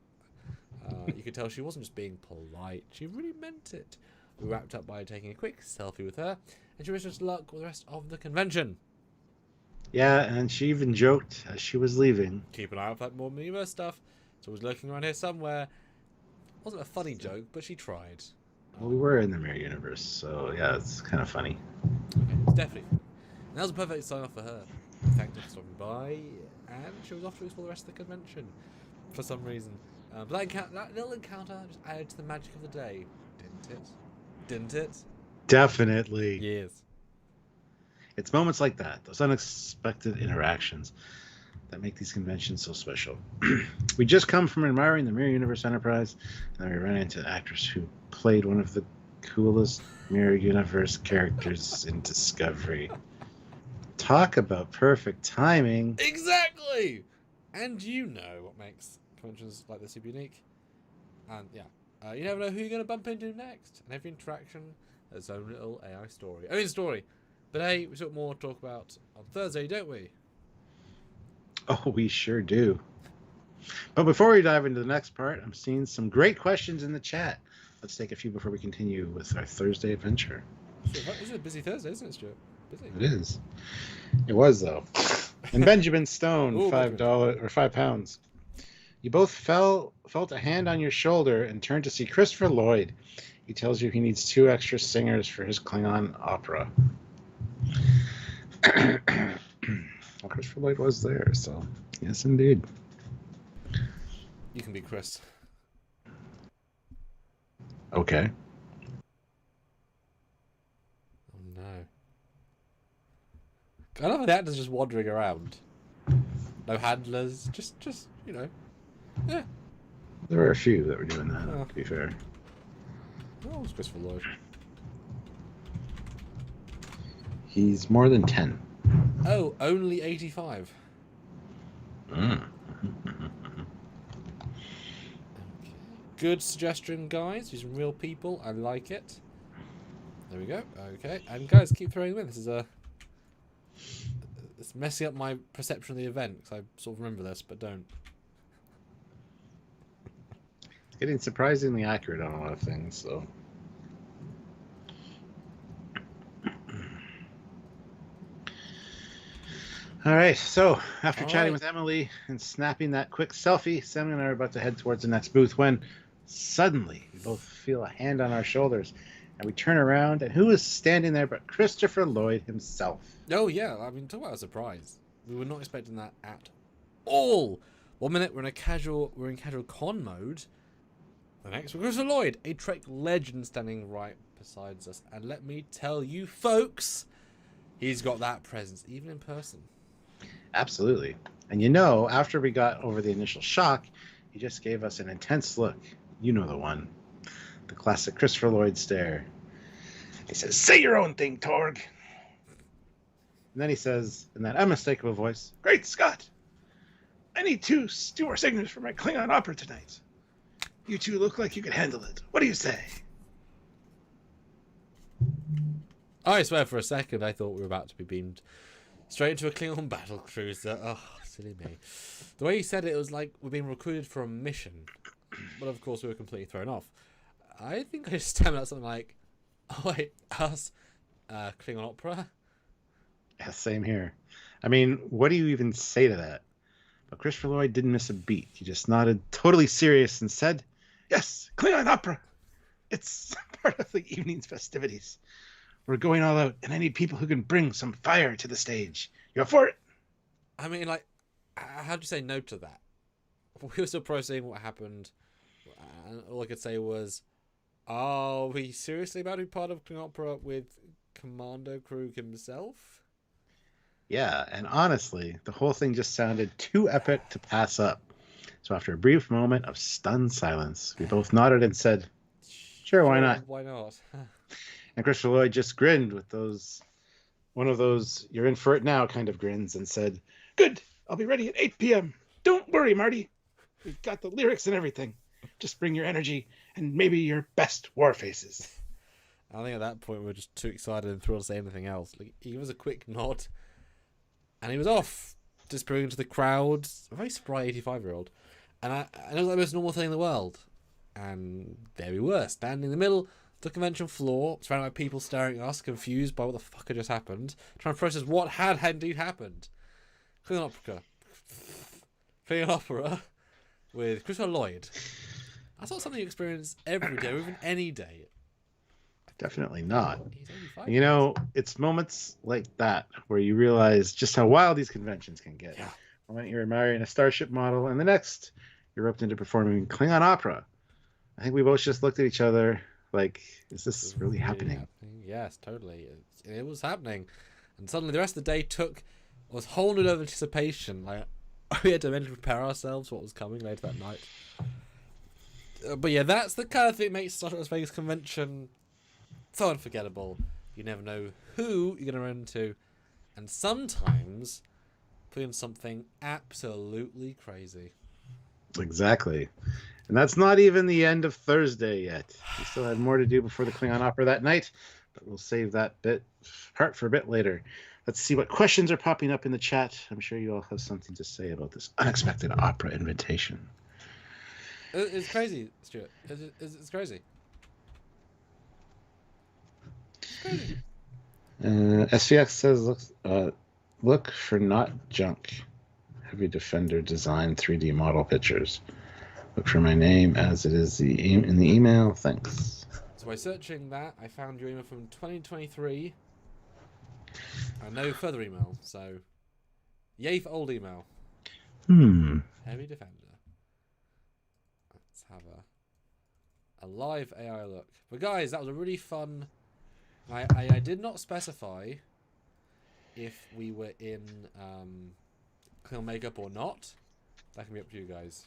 You could tell she wasn't just being polite. She really meant it. We wrapped up by taking a quick selfie with her, and she wished us luck with the rest of the convention. Yeah, and she even joked as she was leaving. Keep an eye out for that more Universe stuff. It's always lurking around here somewhere. It wasn't a funny joke, but she tried. Well, we were in the Mirror Universe, so yeah, it's kind of funny. Okay, it's definitely funny. And that was a perfect sign off for her. We thanked her for stopping by, and she was off to explore the rest of the convention for some reason. But that little encounter just added to the magic of the day, didn't it? Didn't it? Definitely. Yes. It's moments like that, those unexpected interactions, that make these conventions so special. We just come from admiring the Mirror Universe Enterprise, and then we ran into actors who played one of the coolest mirror universe characters in Discovery. Talk about perfect timing. Exactly! And you know what makes conventions like this super unique. And yeah, you never know who you're going to bump into next. And every interaction has its own little AI story. I mean, story. But hey, we've got more to talk about on Thursday, don't we? Oh, we sure do. But before we dive into the next part, I'm seeing some great questions in the chat. Let's take a few before we continue with our Thursday adventure. It's a busy Thursday, isn't it, Stuart? Busy. It is. It was, though. And Benjamin Stone, Ooh, $5 or £5. You both felt a hand on your shoulder and turned to see Christopher Lloyd. He tells you he needs 2 extra singers for his Klingon opera. Well, Christopher Lloyd was there, so yes, indeed. You can be Chris. Okay. Oh no. I love the actors just wandering around. No handlers, just you know. Yeah. There were a few that were doing that, Oh. to be fair. Oh, it's Christopher Lloyd. He's more than 10. Oh, only 85. Mm. Good suggestion, guys. These are real people. I like it. There we go. Okay, and guys, keep throwing them in. This is it's messing up my perception of the event because I sort of remember this, but don't. It's getting surprisingly accurate on a lot of things, so. All right, so after chatting with Emily and snapping that quick selfie, Sam and I are about to head towards the next booth when suddenly we both feel a hand on our shoulders and we turn around and who is standing there but Christopher Lloyd himself. Oh yeah, I mean, talk about a surprise. We were not expecting that at all. 1 minute we're in casual con mode. The next we're Christopher Lloyd, a Trek legend standing right beside us. And let me tell you folks, he's got that presence, even in person. Absolutely. And you know, after we got over the initial shock, he just gave us an intense look. You know the one. The classic Christopher Lloyd stare. He says, "Say your own thing, Torg." And then he says, in that unmistakable voice, "Great Scott! I need 2 more singers for my Klingon opera tonight. You 2 look like you could handle it. What do you say?" I swear for a second I thought we were about to be beamed straight into a Klingon battle cruiser. Oh, silly me. The way he said it was like we're being recruited for a mission. But of course we were completely thrown off. I think I just stammered out something like, "Oh wait, us? Klingon opera?" Yeah, same here. I mean, what do you even say to that? But Christopher Lloyd didn't miss a beat. He just nodded totally serious and said, "Yes, Klingon opera. It's part of the evening's festivities. We're going all out, and I need people who can bring some fire to the stage. You up for it?" I mean, like, how'd you say no to that? We were still processing what happened, and all I could say was, "Are we seriously about to be part of Klingon opera with Commander Krug himself?" Yeah, and honestly, the whole thing just sounded too epic to pass up. So after a brief moment of stunned silence, we both nodded and said, "Sure, why not?" Why not? And Christopher Lloyd just grinned with one of those "you're in for it now" kind of grins and said, "Good, I'll be ready at 8 p.m. Don't worry, Marty. We've got the lyrics and everything. Just bring your energy and maybe your best war faces." I think at that point we were just too excited and thrilled to say anything else. Like, he was a quick nod, and he was off, disappearing into the crowd. A very spry 85-year-old. And it was like the most normal thing in the world. And there we were, standing in the middle of the convention floor, surrounded by people staring at us, confused by what the fuck had just happened, trying to process what had indeed happened. Klingon opera with Christopher Lloyd. That's not something you experience every day, or even any day. Definitely not. He's 85. You know, it's moments like that where you realize just how wild these conventions can get. Yeah. One minute you're admiring a starship model, and the next you're roped into performing Klingon opera. I think we both just looked at each other like, is this really happening? Yes, totally. It was happening. And suddenly the rest of the day was whole new level of anticipation. Like, we had to mentally prepare ourselves for what was coming later that night. But yeah, that's the kind of thing that makes Las Vegas convention so unforgettable. You never know who you're going to run into. And sometimes put in something absolutely crazy. Exactly. And that's not even the end of Thursday yet. We still had more to do before the Klingon opera that night, but we'll save that part for a bit later. Let's see what questions are popping up in the chat. I'm sure you all have something to say about this unexpected opera invitation. It's crazy, Stuart. It's crazy. SVX says, look for not junk. Heavy Defender design 3D model pictures. Look for my name as it is in the email. Thanks. So by searching that, I found your email from 2023. And no further email. So, yay for old email. Heavy Defender. Let's have a live AI look. But guys, that was a really fun. I did not specify if we were in Klingon makeup or not. That can be up to you guys.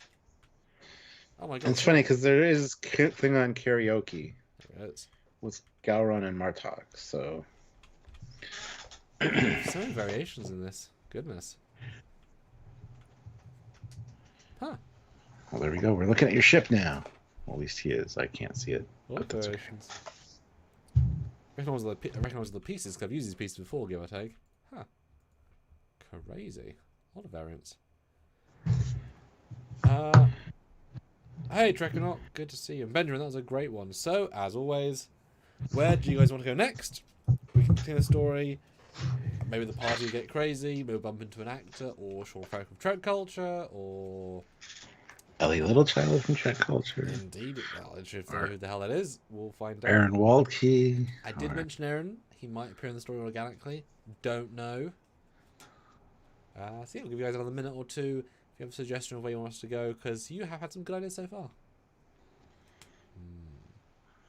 Oh my god! It's funny because there is Klingon karaoke. There is. With Gowron and Martok, so many variations in this. Goodness. Huh. Well, there we go. We're looking at your ship now. Well, at least he is. I can't see it. What variations? I recognise the pieces because I've used these pieces before, give or take. Huh. Crazy. A lot of variants. Hey, Trekyardians, good to see you. And Benjamin, that was a great one. So, as always, where do you guys want to go next? We can continue the story. Maybe the party will get crazy. Maybe we'll bump into an actor, or Sean Farrell from Trek Culture, or Ellie Littlechild from Trek Culture. Indeed. Well, if you know who the hell that is, we'll find out. Aaron Waldkey. I did mention Aaron. He might appear in the story organically. Don't know. So yeah, we'll give you guys another minute or two if you have a suggestion of where you want us to go, because you have had some good ideas so far.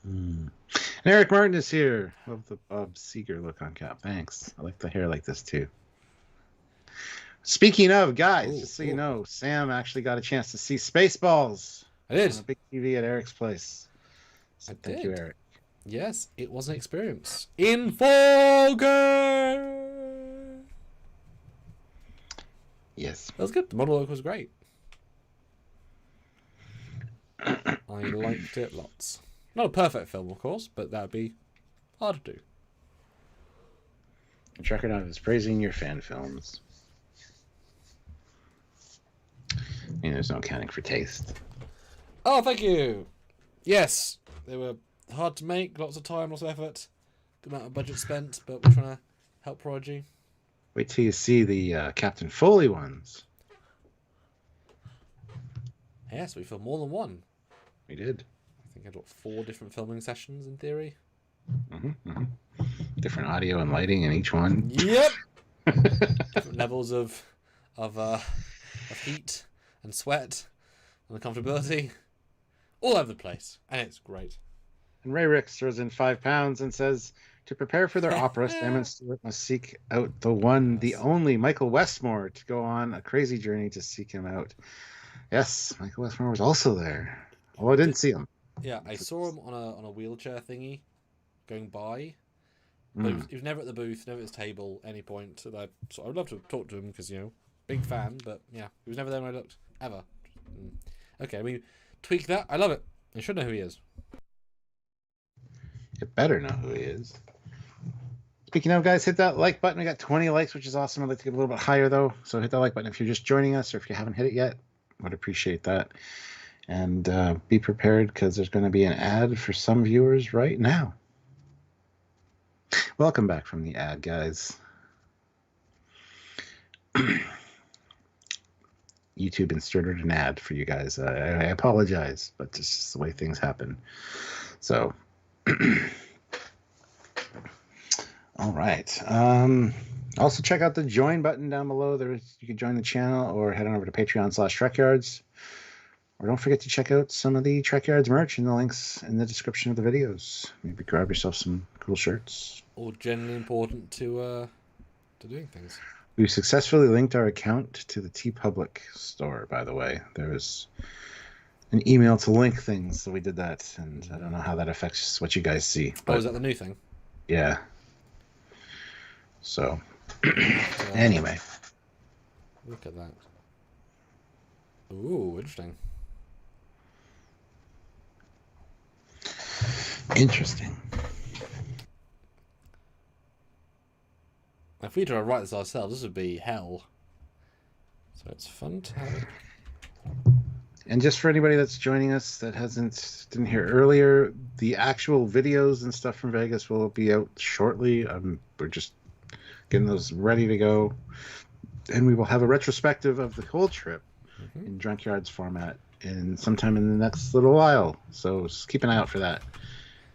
And Eric Martin is here. Love the Bob Seger look on Cap. Thanks. I like the hair like this too. Speaking of, guys, just so you know, Sam actually got a chance to see Spaceballs. I did. On a big TV at Eric's place. So thank you, Eric. Yes, it was an experience. In focus! Yes. That was good. The monologue was great. I liked it lots. Not a perfect film, of course, but that would be hard to do. Trekyardians is praising your fan films. I mean, there's no accounting for taste. Oh, thank you. Yes, they were hard to make, lots of time, lots of effort, good amount of budget spent, but we're trying to help Prodigy. Wait till you see the Captain Foley ones. Yes, we filmed more than one. We did. I think I had 4 different filming sessions in theory. Different audio and lighting in each one. Yep. Different levels of heat and sweat and comfortability, all over the place, and it's great. And Ray Ricks throws in £5 and says, to prepare for their opera, Sam and Stuart must seek out the one, the only Michael Westmore to go on a crazy journey to seek him out. Yes, Michael Westmore was also there. Oh, I didn't see him. Yeah, I saw him on a wheelchair thingy going by. But he was never at the booth, never at his table, any point. So I would love to talk to him because, you know, big fan. But yeah, he was never there when I looked, ever. Okay, we tweak that. I love it. You should know who he is. You better know who he is. Speaking of, guys, hit that like button. We got 20 likes, which is awesome. I'd like to get a little bit higher, though. So hit that like button if you're just joining us or if you haven't hit it yet. Would appreciate that. And be prepared because there's going to be an ad for some viewers right now. Welcome back from the ad, guys. YouTube inserted an ad for you guys. I apologize, but this is the way things happen. So, all right. Also, check out the join button down below. You can join the channel or head on over to Patreon/Trekyards. Or don't forget to check out some of the Trekyards merch in the links in the description of the videos. Maybe grab yourself some cool shirts. All generally important to doing things. We've successfully linked our account to the TeePublic store, by the way. There's an email to link things, so we did that, and I don't know how that affects what you guys see. But Oh, is that the new thing? yeah. So, anyway. Look at that. Ooh, interesting. Interesting. If we try to write this ourselves, this would be hell. So it's fun to have it. And just for anybody that's joining us that didn't hear earlier, the actual videos and stuff from Vegas will be out shortly. We're just getting those ready to go. And we will have a retrospective of the whole trip in Drunk Yards format sometime in the next little while. So just keep an eye out for that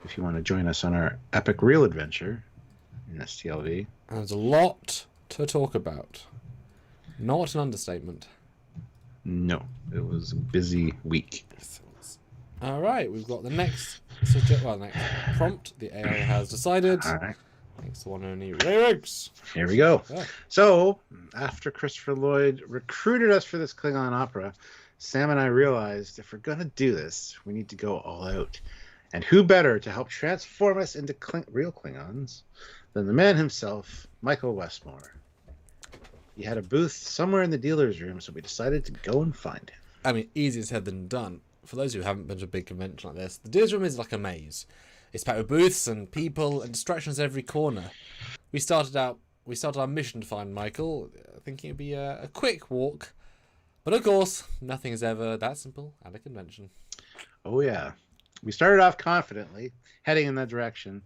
if you want to join us on our epic real adventure in STLV. And there's a lot to talk about. Not an understatement. No, it was a busy week. All right, we've got the next subject. Well, next prompt. The AI has decided. All right. Thanks to one only lyrics. Here we go. Yeah. So, after Christopher Lloyd recruited us for this Klingon opera, Sam and I realized if we're going to do this, we need to go all out. And who better to help transform us into real Klingons than the man himself, Michael Westmore. He had a booth somewhere in the dealer's room, so we decided to go and find him. I mean, easier said than done. For those who haven't been to a big convention like this, the dealer's room is like a maze. It's packed with booths and people and distractions every corner. We started our mission to find Michael, thinking it'd be a quick walk. But of course, nothing is ever that simple at a convention. Oh yeah. We started off confidently, heading in that direction.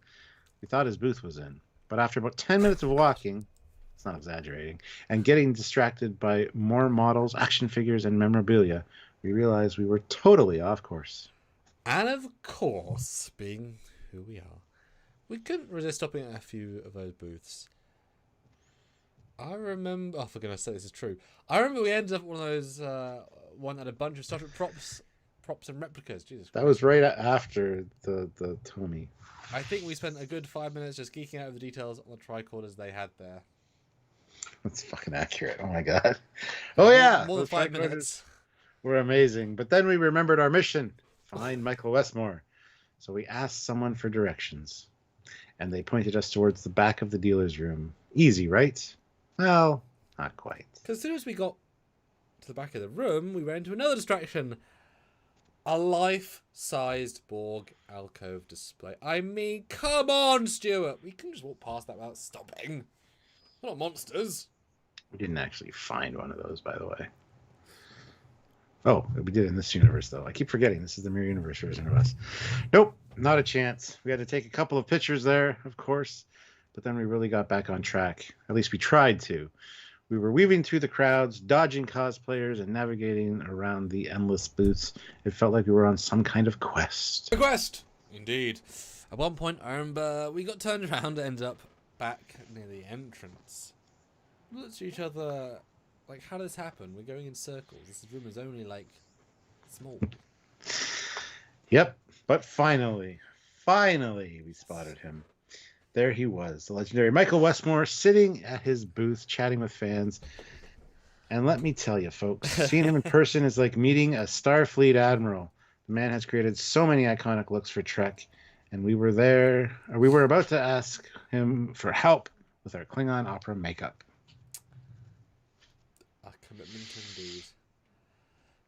We thought his booth was in. But after about 10 minutes of walking, it's not exaggerating, and getting distracted by more models, action figures, and memorabilia, we realized we were totally off course. And of course, being who we are, we couldn't resist stopping at a few of those booths. I remember, oh for goodness sake, this is true. I remember we ended up at one of those, one that had a bunch of Star Trek props and replicas. Jesus Christ. That was right after the Tomy. I think we spent a good 5 minutes just geeking out over the details on the tricorders they had there. That's fucking accurate. Oh my god. Oh yeah. More than 5 minutes. Were amazing. But then we remembered our mission. Find Michael Westmore. So we asked someone for directions. And they pointed us towards the back of the dealer's room. Easy, right? Well, not quite. Because as soon as we got to the back of the room, we ran into another distraction. A life-sized Borg alcove display. I mean, come on, Stuart. We couldn't just walk past that without stopping. We're not monsters. We didn't actually find one of those, by the way. Oh, we did in this universe, though. I keep forgetting this is the Mirror Universe version of us. Nope, not a chance. We had to take a couple of pictures there, of course. But then we really got back on track. At least we tried to. We were weaving through the crowds, dodging cosplayers, and navigating around the endless booths. It felt like we were on some kind of quest. A quest! Indeed. At one point, I remember we got turned around and ended up back near the entrance. We looked at each other like, how did this happen? We're going in circles. This room is only, like, small. Yep, but finally, we spotted him. There he was, the legendary Michael Westmore, sitting at his booth, chatting with fans. And let me tell you, folks, seeing him in person is like meeting a Starfleet admiral. The man has created so many iconic looks for Trek, and we were about to ask him for help with our Klingon opera makeup. A commitment indeed.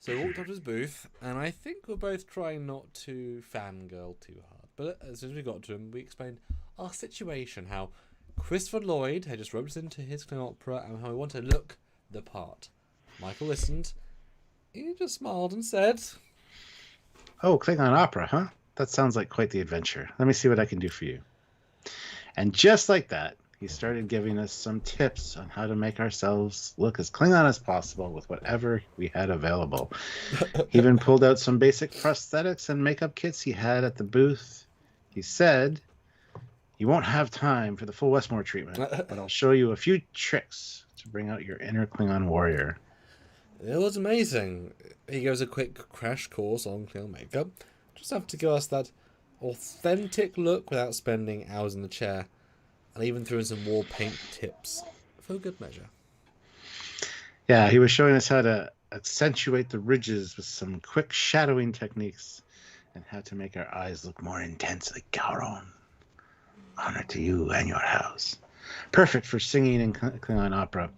So we walked up to his booth, and I think we're both trying not to fangirl too hard. But as soon as we got to him, we explained our situation, how Christopher Lloyd had just roped us into his Klingon opera, and how we wanted to look the part. Michael listened. He just smiled and said, "Oh, Klingon opera, huh? That sounds like quite the adventure. Let me see what I can do for you." And just like that, he started giving us some tips on how to make ourselves look as Klingon as possible with whatever we had available. He even pulled out some basic prosthetics and makeup kits he had at the booth. He said, "You won't have time for the full Westmore treatment, but I'll show you a few tricks to bring out your inner Klingon warrior." It was amazing. He gives a quick crash course on Klingon makeup. Just have to give us that authentic look without spending hours in the chair. And even threw in some war paint tips for good measure. Yeah, he was showing us how to accentuate the ridges with some quick shadowing techniques, and how to make our eyes look more intense like Gowron. Honor to you and your house. Perfect for singing in Klingon opera.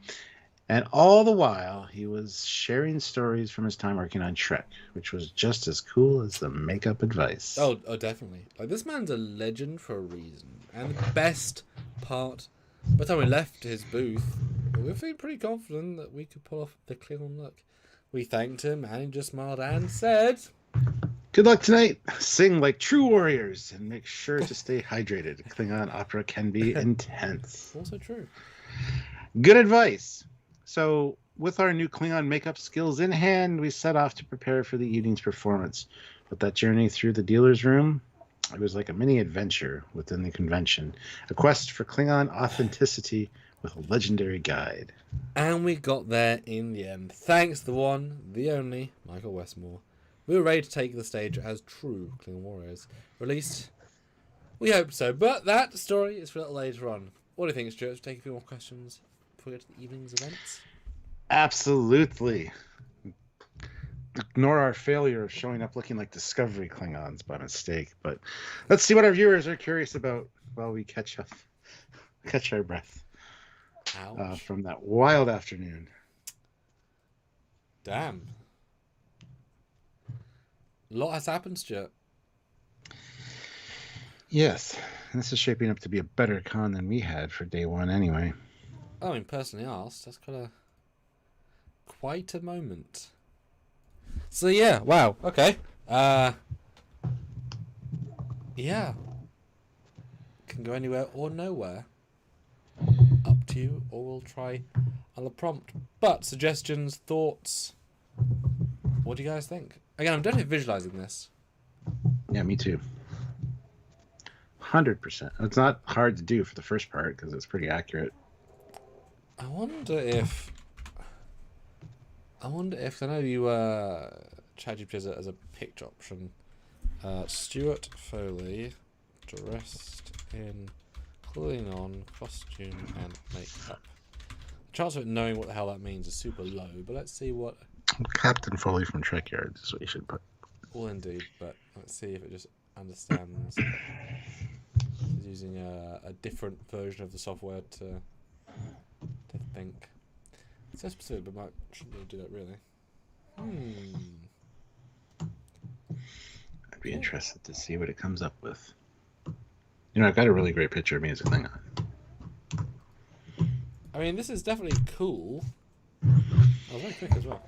And all the while, he was sharing stories from his time working on Trek, which was just as cool as the makeup advice. Oh, definitely. Like, this man's a legend for a reason. And the best part, by the time we left his booth, we were feeling pretty confident that we could pull off the Klingon look. We thanked him, and he just smiled and said, "Good luck tonight. Sing like true warriors, and make sure to stay hydrated. Klingon opera can be intense." Also true. Good advice. So, with our new Klingon makeup skills in hand, we set off to prepare for the evening's performance. But that journey through the dealer's room, it was like a mini adventure within the convention. A quest for Klingon authenticity with a legendary guide. And we got there in the end. Thanks to the one, the only, Michael Westmore. We were ready to take the stage as true Klingon warriors. Or at least, we hope so. But that story is for a little later on. What do you think, Stuart? Should we take a few more questions before we get to the evening's events? Absolutely. Ignore our failure of showing up looking like Discovery Klingons by mistake. But let's see what our viewers are curious about while we catch our breath from that wild afternoon. Damn. A lot has happened, Stuart. Yes, this is shaping up to be a better con than we had for day one anyway. I mean, personally asked, that's quite a moment. So yeah, wow, okay. Yeah. Can go anywhere or nowhere. Up to you, or we'll try on the prompt. But suggestions, thoughts, what do you guys think? Again, I'm definitely visualizing this. Yeah, me too. 100%. It's not hard to do for the first part because it's pretty accurate. I wonder if I know you ChatGPT as a picture option. Stuart Foley dressed in Klingon costume and makeup. The chance of it knowing what the hell that means is super low, but let's see what. Captain Foley from Trekyards is what you should put. Well, indeed, but let's see if it just understands. It's using a different version of the software to think. It's so specific, but might shouldn't really do that really. I'd be interested to see what it comes up with. You know, I've got a really great picture of me as a Klingon. I mean, this is definitely cool. Oh, very quick as well.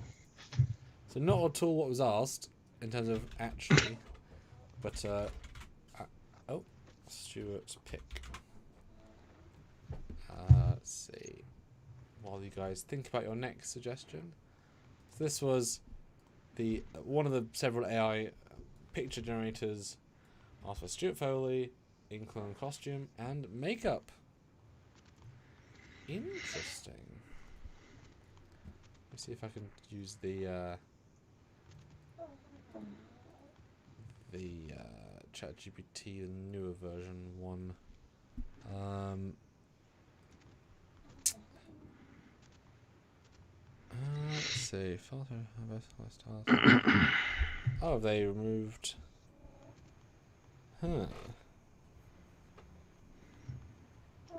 So not at all what was asked in terms of actually, but Stuart's pick. Let's see. While you guys think about your next suggestion, so this was one of the several AI picture generators asked for Stuart Foley in Klingon costume and makeup. Interesting. Let's see if I can use the ChatGPT, the newer version one. Let's see. Oh, they removed. Huh.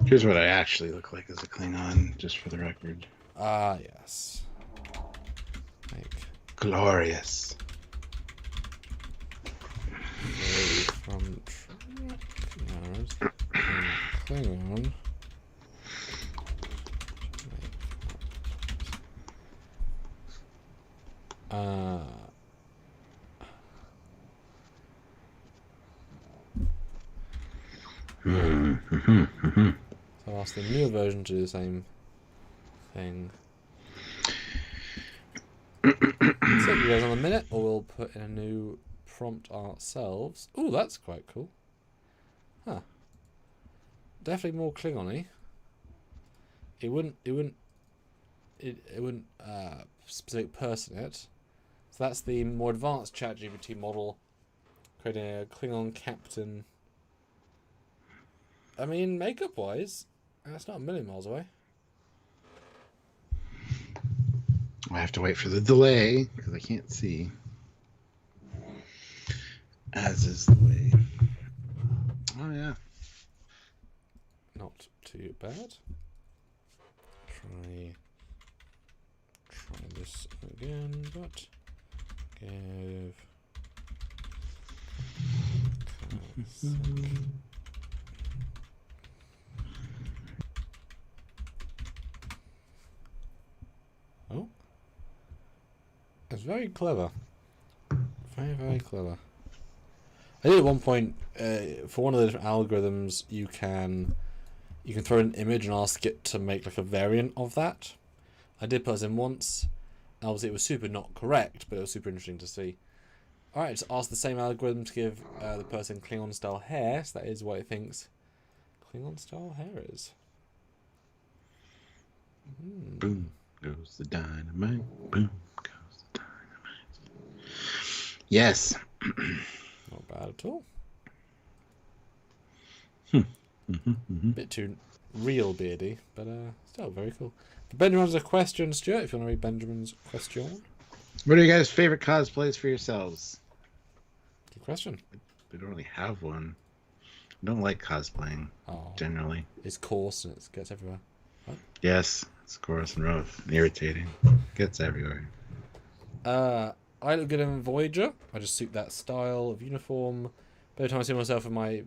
Here's what I actually look like as a Klingon, just for the record. Ah, yes. Glorious. From Trekyards Klingon. So I'll ask the newer version to do the same thing. So you guys on a minute, or we'll put in a new prompt ourselves. Ooh, that's quite cool. Huh. Definitely more Klingon-y. It wouldn't specific person it. So that's the more advanced ChatGPT model, creating a Klingon captain. I mean, makeup-wise, that's not a million miles away. I have to wait for the delay because I can't see. As is the way. Oh, yeah. Not too bad. Try this again, but give Oh, that's very clever. Very, very clever. I did at one point for one of the different algorithms. You can throw an image and ask it to make like a variant of that. I did put this in once. Obviously, it was super not correct, but it was super interesting to see. Alright, just ask the same algorithm to give the person Klingon style hair, so that is what it thinks Klingon style hair is. Boom goes the dynamite. Boom goes the dynamite. Yes. Not bad at all. Bit too real beardy, but still very cool. Benjamin has a question, Stuart, if you want to read Benjamin's question. What are your guys' favorite cosplays for yourselves? Good question. We don't really have one. I don't like cosplaying, generally. It's coarse and it gets everywhere. What? Yes, it's coarse and rough and irritating. Gets everywhere. I look good in Voyager. I just suit that style of uniform. By the time I see myself in my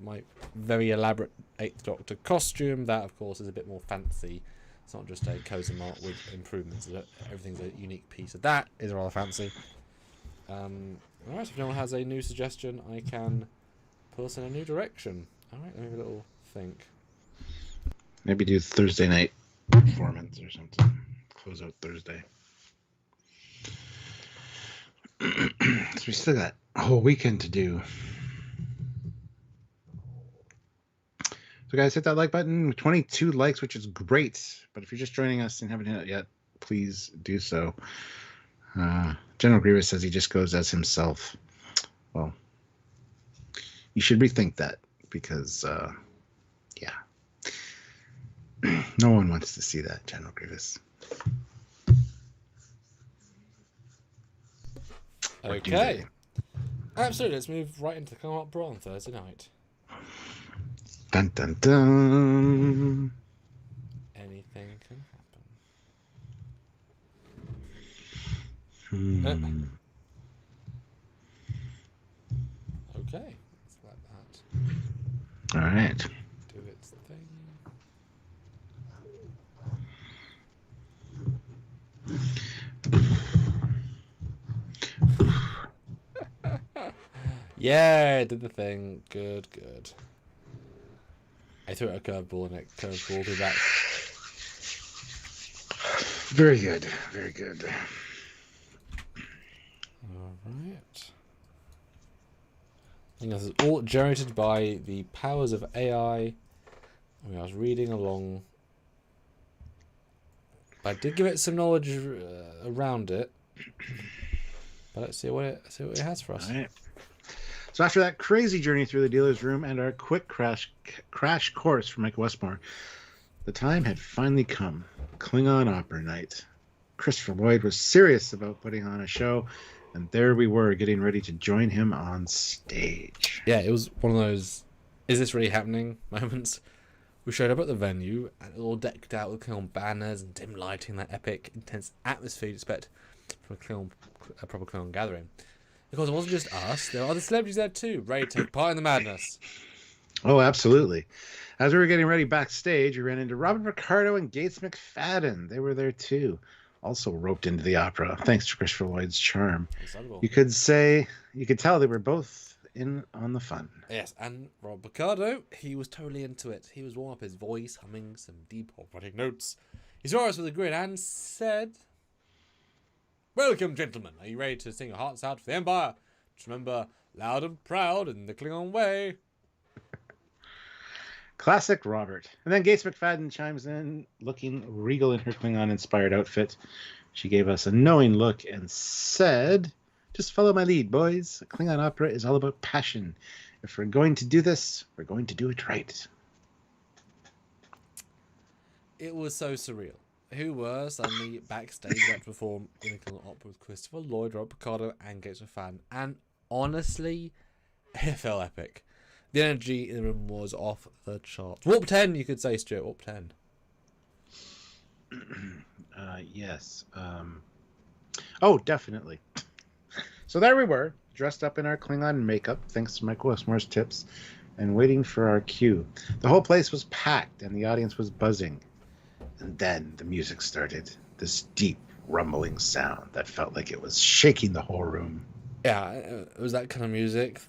very elaborate 8th Doctor costume, that, of course, is a bit more fancy. It's not just a cozy mart with improvements. Everything's a unique piece. So that is rather fancy. Alright, so if anyone has a new suggestion, I can pull us in a new direction. Alright, let me have a little think. Maybe do Thursday night performance or something. Close out Thursday. So we still got a whole weekend to do. So guys, hit that like button. 22 likes, which is great. But if you're just joining us and haven't hit it yet, please do so. General Grievous says he just goes as himself. Well, you should rethink that because, yeah. No one wants to see that, General Grievous. Okay. Absolutely. Let's move right into the Come Up Bra on Thursday night. Dun dun dun. Anything can happen. Okay. Let's let that All right. do its thing. Yeah, it did the thing. Good, good. I threw it a curveball and it curveballed me back. Very good. Very good. Alright. I think this is all generated by the powers of AI. I mean, I was reading along. I did give it some knowledge around it. But let's see what it has for us. All right. So after that crazy journey through the dealer's room and our quick crash course for Mike Westmore, the time had finally come. Klingon Opera Night. Christopher Lloyd was serious about putting on a show, and there we were getting ready to join him on stage. Yeah, it was one of those, is this really happening moments. We showed up at the venue, and it was all decked out with Klingon banners and dim lighting, that epic, intense atmosphere you'd expect from a proper Klingon gathering. Of course, it wasn't just us. There were other celebrities there too, ready to take part in the madness. Oh, absolutely. As we were getting ready backstage, we ran into Robert Ricardo and Gates McFadden. They were there too, also roped into the opera, thanks to Christopher Lloyd's charm. You could tell they were both in on the fun. Yes, and Rob Ricardo, he was totally into it. He was warming up his voice, humming some deep operatic notes. He saw us with a grin and said, "Welcome, gentlemen. Are you ready to sing your hearts out for the Empire? Just remember, loud and proud in the Klingon way." Classic Robert. And then Gates McFadden chimes in, looking regal in her Klingon-inspired outfit. She gave us a knowing look and said, "Just follow my lead, boys. Klingon opera is all about passion. If we're going to do this, we're going to do it right." It was so surreal. who were suddenly backstage about to perform in a Klingon opera with Christopher Lloyd, Rob Picardo, and Gates of Fan. And honestly, it felt epic. The energy in the room was off the charts. Warp 10, you could say, Stuart. Warp 10. Yes. Oh, definitely. So there we were, dressed up in our Klingon makeup, thanks to Michael Westmore's tips, and waiting for our cue. The whole place was packed, and the audience was buzzing. And then the music started. This deep, rumbling sound that felt like it was shaking the whole room. Yeah, it was that kind of music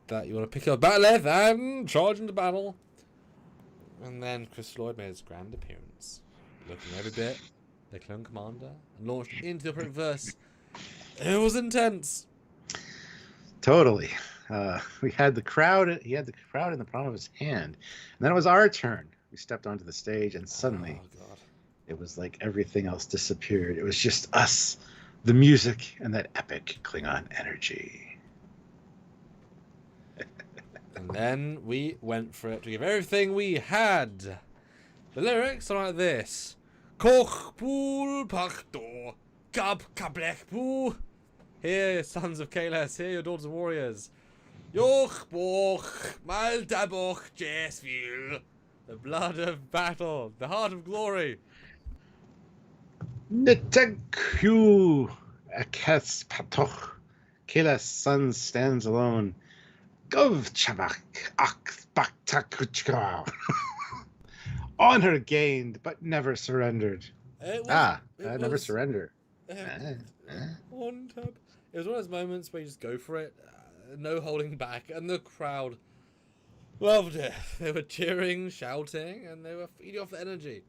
that you want to pick up battle and charge into battle. And then Chris Lloyd made his grand appearance, looking every bit the Klingon commander, and launched into the operatic verse. It was intense. Totally. We had the crowd. He had the crowd in the palm of his hand, and then it was our turn. We stepped onto the stage, and suddenly, it was like everything else disappeared. It was just us, the music, and that epic Klingon energy. And then we went for it to give everything we had. The lyrics are like this: Koch pool paktor, kap kablech poo. Here, sons of Kalas, here, your daughters of warriors. Yoch boch, mal daboch jesvil. The blood of battle, the heart of glory. Nitakyu akes patoch. Kalas' son stands alone. Gov chabak ak baktakuchka. Honor gained, but never surrendered. Never surrender. One tab. It was one of those moments where you just go for it, no holding back, and the crowd loved it. They were cheering, shouting, and they were feeding off the energy.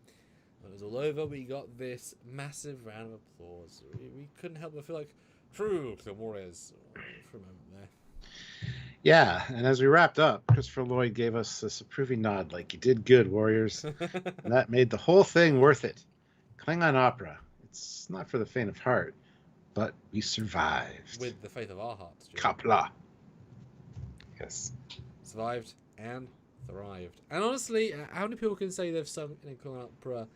When it was all over, we got this massive round of applause. We couldn't help but feel like true Klingon warriors for a moment there. Yeah, and as we wrapped up, Christopher Lloyd gave us this approving nod, like, you did good, warriors. And that made the whole thing worth it. Klingon opera. It's not for the faint of heart, but we survived. With the faith of our hearts. Kapla. Yes. Survived and thrived. And honestly, how many people can say they've sung in a Klingon opera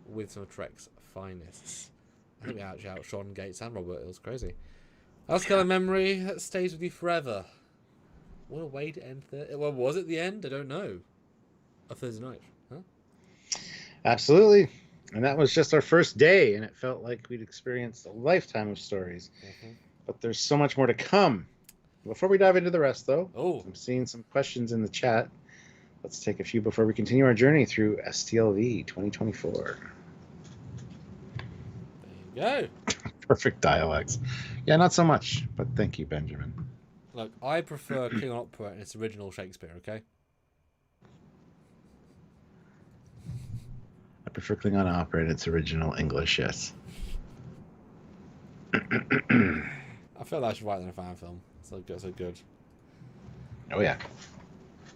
with some of Trek's finest? I think we actually outshone Gates and Robert. It was crazy. That's the kind of memory that stays with you forever. What a way to end well, was it the end? I don't know. Of Thursday night, huh? Absolutely. And that was just our first day, and it felt like we'd experienced a lifetime of stories. Mm-hmm. But there's so much more to come. Before we dive into the rest, though, I'm seeing some questions in the chat. Let's take a few before we continue our journey through STLV 2024. There you go. Perfect dialects. Yeah, not so much, but thank you, Benjamin. Look, I prefer Klingon opera in its original Shakespeare, okay? I prefer Klingon opera in its original English, yes. I feel like I should write that in a fan film. So good. Oh, yeah.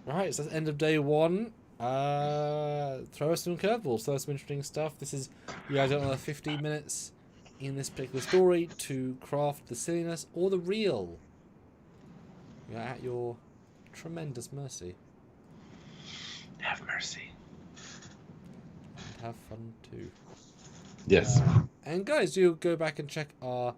Right, so that's the end of day one. Throw us some curveballs, throw us some interesting stuff. This is, you guys got another 15 minutes in this particular story to craft the silliness or the real. You're at your tremendous mercy. Have mercy. And have fun too. Yes. And guys, do go back and check our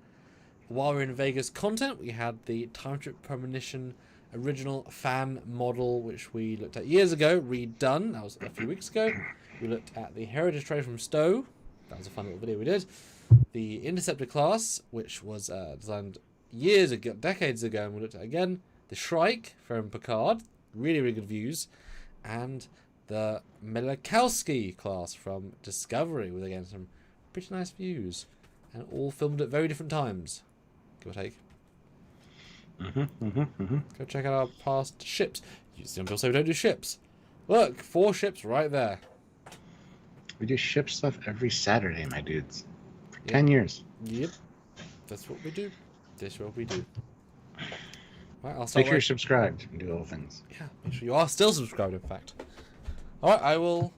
While We're in Vegas content. We had the Time Trip Premonition original fan model, which we looked at years ago, redone. That was a few weeks ago. We looked at the Heritage Tray from Stowe. That was a fun little video we did. The Interceptor class, which was designed years ago, decades ago, and we looked at again. The Shrike from Picard, really, really good views. And the Milikowski class from Discovery, with again some pretty nice views. And all filmed at very different times, give or take. Go check out our past ships. Some people say we don't do ships. Look, 4 ships right there. We do ship stuff every Saturday, my dudes. For 10 years. Yep. That's what we do. That's what we do. Right, I'll start. Make sure you're subscribed and do all things. Yeah, make sure you are still subscribed, in fact. Alright, I will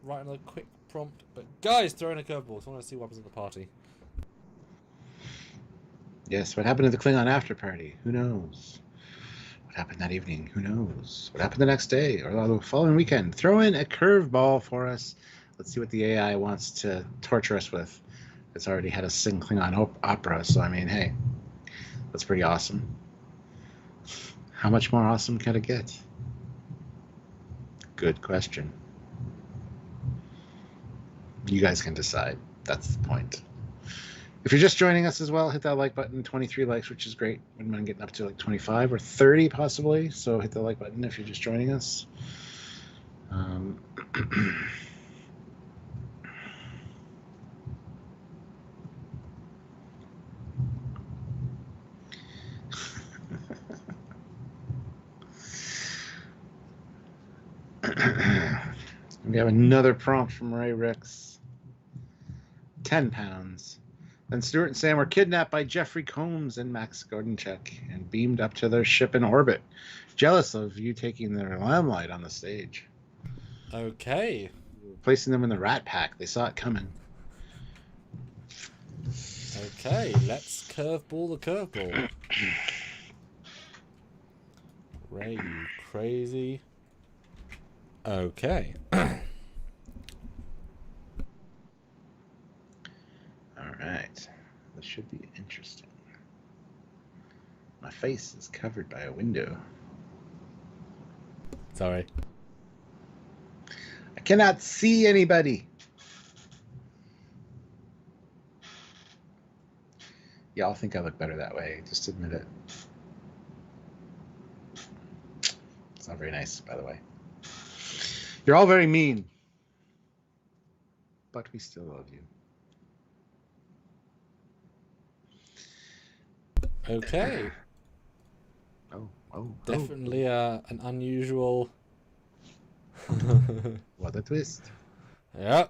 write another quick prompt. But guys, throw in a curveball, so I want to see what happens at the party. Yes, what happened at the Klingon after party? Who knows? What happened that evening? Who knows? What happened the next day or the following weekend? Throw in a curveball for us. Let's see what the AI wants to torture us with. It's already had us sing Klingon opera, so I mean, hey, that's pretty awesome. How much more awesome can it get? Good question. You guys can decide. That's the point. If you're just joining us as well, hit that like button. 23 likes, which is great. I'm getting up to like 25 or 30 possibly. So hit the like button if you're just joining us. We have another prompt from Ray Ricks. 10 pounds. Then Stuart and Sam were kidnapped by Jeffrey Combs and Max Gordenchek and beamed up to their ship in orbit, jealous of you taking their limelight on the stage. Okay. Placing them in the Rat Pack. They saw it coming. Okay, let's curveball the curveball. Ray, you crazy. Okay. Alright. This should be interesting. My face is covered by a window. Sorry. I cannot see anybody. Y'all think I look better that way. Just admit it. It's not very nice, by the way. You're all very mean. But we still love you. Okay. Oh. Definitely an unusual... What a twist. Yeah.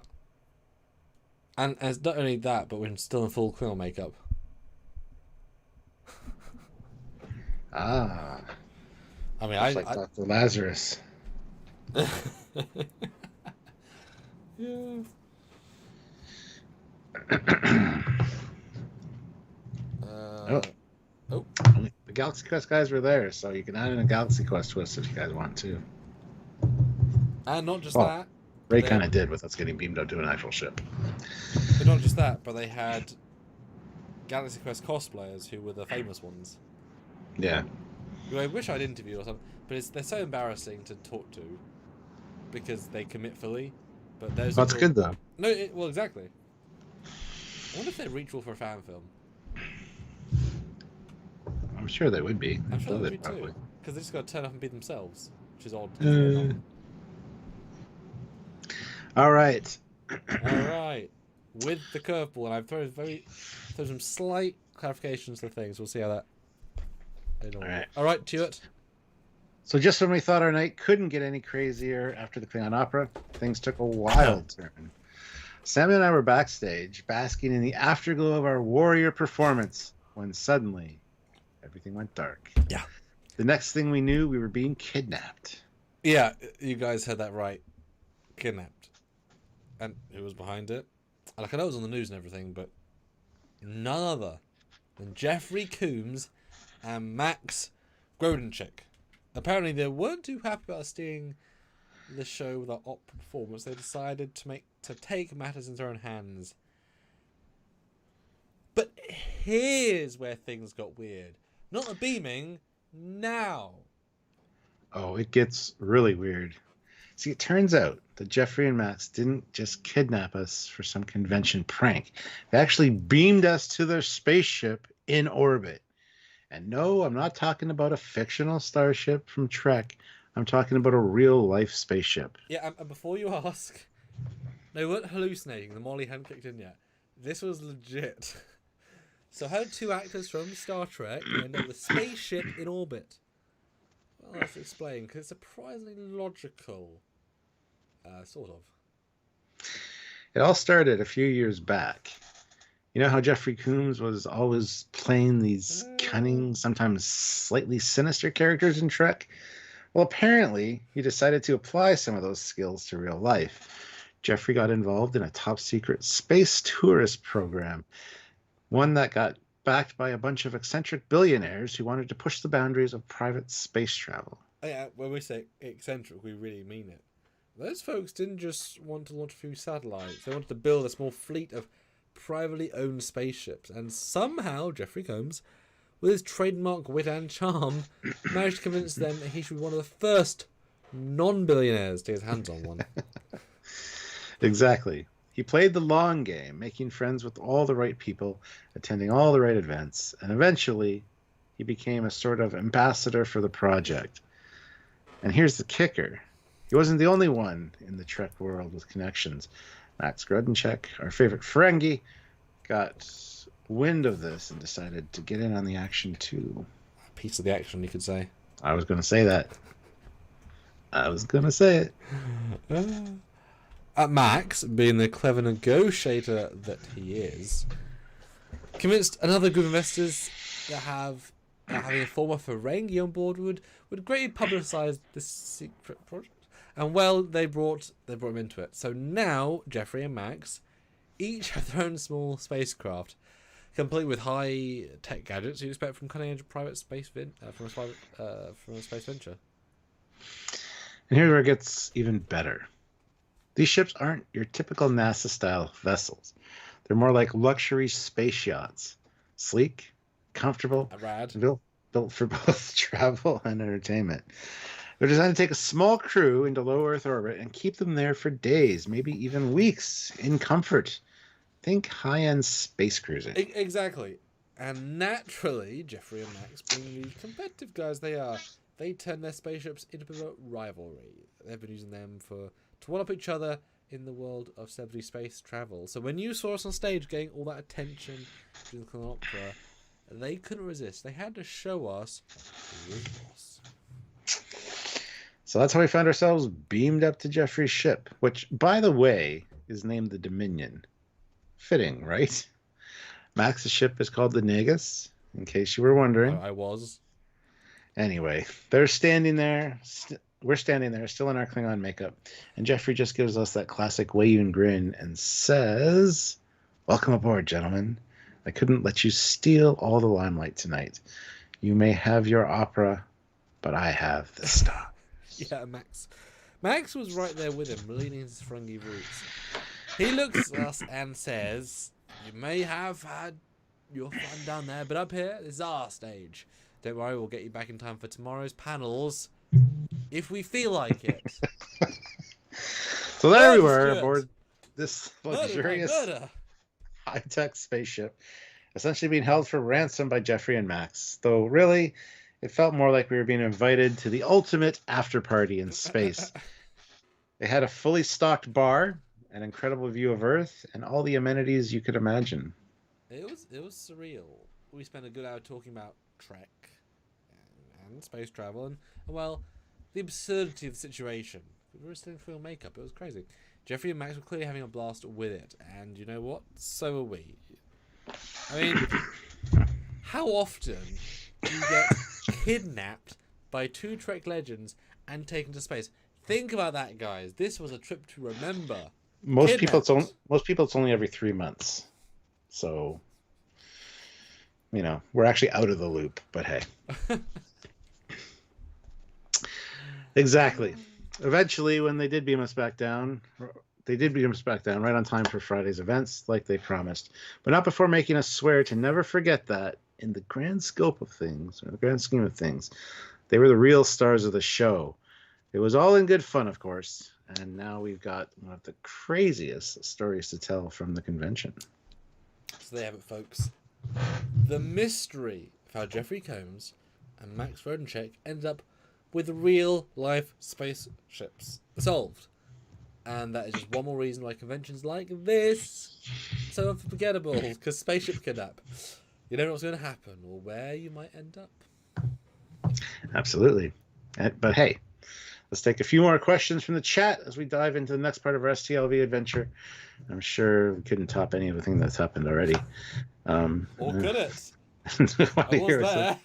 And it's not only that, but we're still in full Klingon makeup. Ah. I mean, like Dr. Lazarus. Yeah. The Galaxy Quest guys were there, so you can add in a Galaxy Quest twist if you guys want to. And not just that. Ray kind of did with us getting beamed up to an actual ship. But not just that, but they had Galaxy Quest cosplayers who were the famous ones. Yeah. Who I wish I'd interviewed or something, but they're so embarrassing to talk to because they commit fully. But those. That's good though. No, well, exactly. I wonder if they're reachable for a fan film. I'm sure they would be. I'm sure they would be too, because they just got to turn up and be themselves, which is odd. All right. All right. With the curveball, and I've thrown some slight clarifications to things. We'll see how that. All right, Stuart. So just when we thought our night couldn't get any crazier after the Klingon opera, things took a wild turn. Samuel and I were backstage, basking in the afterglow of our warrior performance, when suddenly everything went dark. Yeah. The next thing we knew, we were being kidnapped. Yeah, you guys heard that right. Kidnapped. And who was behind it? Like, I know it was on the news and everything, but none other than Jeffrey Combs and Max Gordenchek. Apparently, they weren't too happy about us stealing the show with our opera performance. They decided to take matters into their own hands. But here's where things got weird. Not the beaming, now. Oh, it gets really weird. See, it turns out that Jeffrey and Max didn't just kidnap us for some convention prank. They actually beamed us to their spaceship in orbit. And no, I'm not talking about a fictional starship from Trek. I'm talking about a real-life spaceship. Yeah, and before you ask, they weren't hallucinating. The Molly hadn't kicked in yet. This was legit. So how did two actors from Star Trek end up with a spaceship in orbit? Well, let's explain, because it's surprisingly logical. Sort of. It all started a few years back. You know how Jeffrey Combs was always playing these cunning, sometimes slightly sinister characters in Trek? Well, apparently, he decided to apply some of those skills to real life. Jeffrey got involved in a top-secret space tourist program, one that got backed by a bunch of eccentric billionaires who wanted to push the boundaries of private space travel. Yeah, when we say eccentric, we really mean it. Those folks didn't just want to launch a few satellites. They wanted to build a small fleet of privately owned spaceships. And somehow Jeffrey Combs, with his trademark wit and charm, managed to convince them that he should be one of the first non-billionaires to get his hands on one. Exactly. He played the long game, making friends with all the right people, attending all the right events, and eventually he became a sort of ambassador for the project. And here's the kicker. He wasn't the only one in the Trek world with connections. Max Grudenchek, our favorite Ferengi, got wind of this and decided to get in on the action too. A piece of the action, you could say. I was going to say that. I was going to say it. Max, being the clever negotiator that he is, convinced another group of investors that having a former Ferengi on board would greatly publicise this secret project. And well, they brought him into it. So now Jeffrey and Max each have their own small spacecraft, complete with high tech gadgets you expect from cutting-edge private space from a space venture. And here's where it gets even better. These ships aren't your typical NASA-style vessels. They're more like luxury space yachts, sleek, comfortable, Rad. Built for both travel and entertainment. They're designed to take a small crew into low Earth orbit and keep them there for days, maybe even weeks, in comfort. Think high-end space cruising. Exactly. And naturally, Jeffrey and Max, being the competitive guys they are, they turn their spaceships into a bit of a rivalry. They've been using them to one-up each other in the world of celebrity space travel. So when you saw us on stage getting all that attention during the Klingon opera, they couldn't resist. They had to show us who was boss. So that's how we found ourselves beamed up to Jeffrey's ship, which, by the way, is named the Dominion. Fitting, right? Max's ship is called the Negus, in case you were wondering. I was. Anyway, they're standing there. We're standing there, still in our Klingon makeup, and Jeffrey just gives us that classic Wayun grin and says, "Welcome aboard, gentlemen. I couldn't let you steal all the limelight tonight. You may have your opera, but I have the stars." Yeah, Max. Max was right there with him, leaning his Ferengi roots. He looks at us and says, "You may have had your fun down there, but up here, this is our stage. Don't worry, we'll get you back in time for tomorrow's panels, if we feel like it." So there we were aboard this luxurious high-tech spaceship, essentially being held for ransom by Jeffrey and Max. Though really, it felt more like we were being invited to the ultimate after party in space. They had a fully stocked bar, an incredible view of Earth, and all the amenities you could imagine. It was surreal. We spent a good hour talking about Trek and space travel and well, the absurdity of the situation. We were still in full makeup. It was crazy. Jeffrey and Max were clearly having a blast with it, and you know what? So are we. I mean, how often do you get kidnapped by two Trek legends and taken to space? Think about that, guys. This was a trip to remember. Most people, it's only every 3 months. So, we're actually out of the loop. But hey, exactly. Eventually, when they did beam us back down, right on time for Friday's events, like they promised. But not before making us swear to never forget that, in the grand scheme of things, they were the real stars of the show. It was all in good fun, of course. And now we've got one of the craziest stories to tell from the convention. So there you have it, folks. The mystery of how Jeffrey Combs and Max Grudenchek ended up with real-life spaceships solved. And that is just one more reason why conventions like this are so unforgettable, because spaceship kidnap. You don't know what's going to happen or where you might end up. Absolutely. But hey, let's take a few more questions from the chat as we dive into the next part of our STLV adventure. I'm sure we couldn't top any of the thing that's happened already. Or could it? I was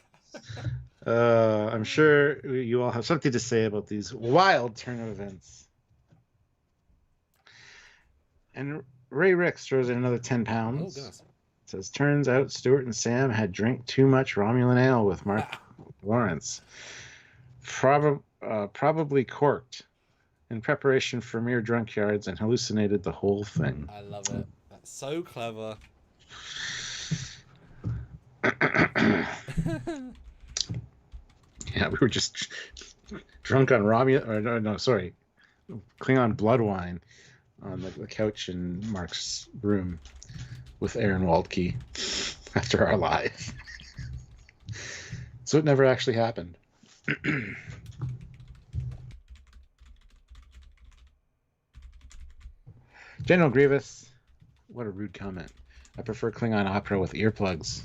there. I'm sure you all have something to say about these wild turn of events. And Ray Ricks throws in another 10 pounds. Oh, gosh. Says, turns out Stuart and Sam had drank too much Romulan ale with Mark Lawrence. Probably corked. in preparation for mere drunkyards and hallucinated the whole thing. I love it. That's so clever. Yeah, we were just drunk on Klingon blood wine on the couch in Mark's room with Aaron Waldke after our live. So it never actually happened. General Grievous, what a rude comment. I prefer Klingon opera with earplugs.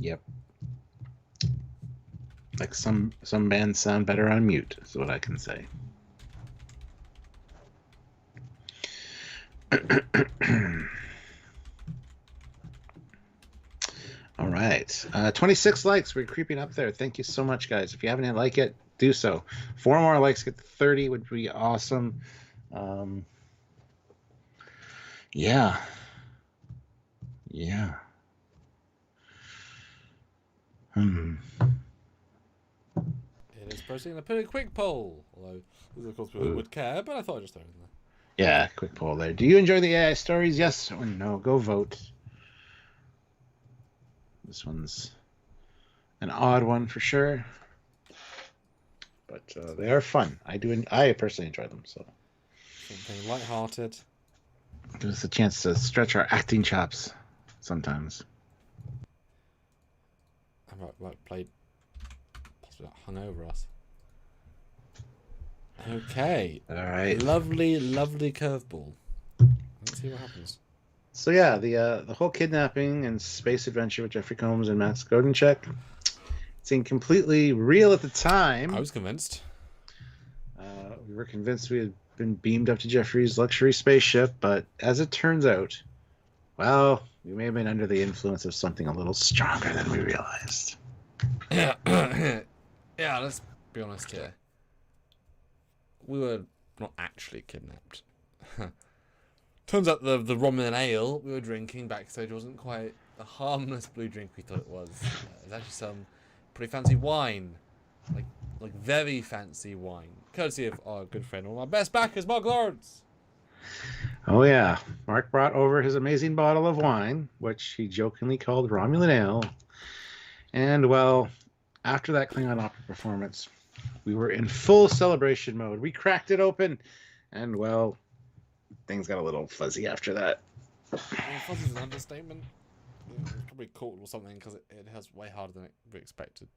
Yep. Like some bands sound better on mute, is what I can say. All right. 26 likes. We're creeping up there. Thank you so much, guys. If you haven't liked it, do so. 4 more likes, get to 30 would be awesome. Yeah. It is proceeding to put a quick poll, although of course people would care, but I thought I'd just throw it in there. Yeah, quick poll there. Do you enjoy the AI stories? Yes or no? Go vote. This one's an odd one for sure, but they are fun. I personally enjoy them. So something lighthearted. Give us a chance to stretch our acting chops sometimes. I might play possibly hung over us. Okay. All right. Lovely curveball. Let's see what happens. So yeah, the whole kidnapping and space adventure with Jeffrey Combs and Max Godinchek seemed completely real at the time. I was convinced. We were convinced we had been beamed up to Jeffrey's luxury spaceship, but as it turns out, well, we may have been under the influence of something a little stronger than we realized. Yeah, yeah. Let's be honest here. We were not actually kidnapped. Turns out the Romulan ale we were drinking backstage wasn't quite the harmless blue drink we thought it was. It was actually some pretty fancy wine, like very fancy wine, courtesy of our good friend, one of my best backers, Mark Lawrence. Oh yeah, Mark brought over his amazing bottle of wine, which he jokingly called Romulan ale. And well, after that Klingon opera performance, we were in full celebration mode. We cracked it open, and well, things got a little fuzzy after that. Fuzzy is an understatement. It was probably cold or something because it has way harder than we expected.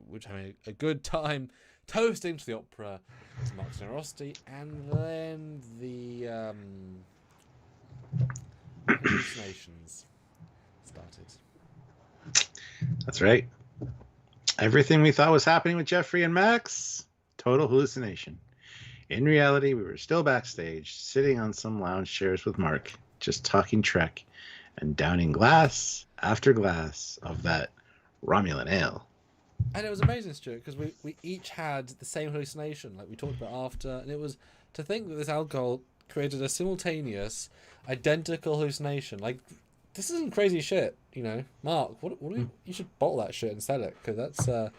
We're having a good time toasting to the opera, to Mark's generosity, and then the hallucinations started. That's right. Everything we thought was happening with Jeffrey and Max, total hallucination. In reality, we were still backstage, sitting on some lounge chairs with Mark, just talking Trek and downing glass after glass of that Romulan ale. And it was amazing, Stuart, because we each had the same hallucination, like we talked about after, and it was to think that this alcohol created a simultaneous, identical hallucination. Like, this isn't crazy shit, you know. Mark, you should bottle that shit and sell it, because that's some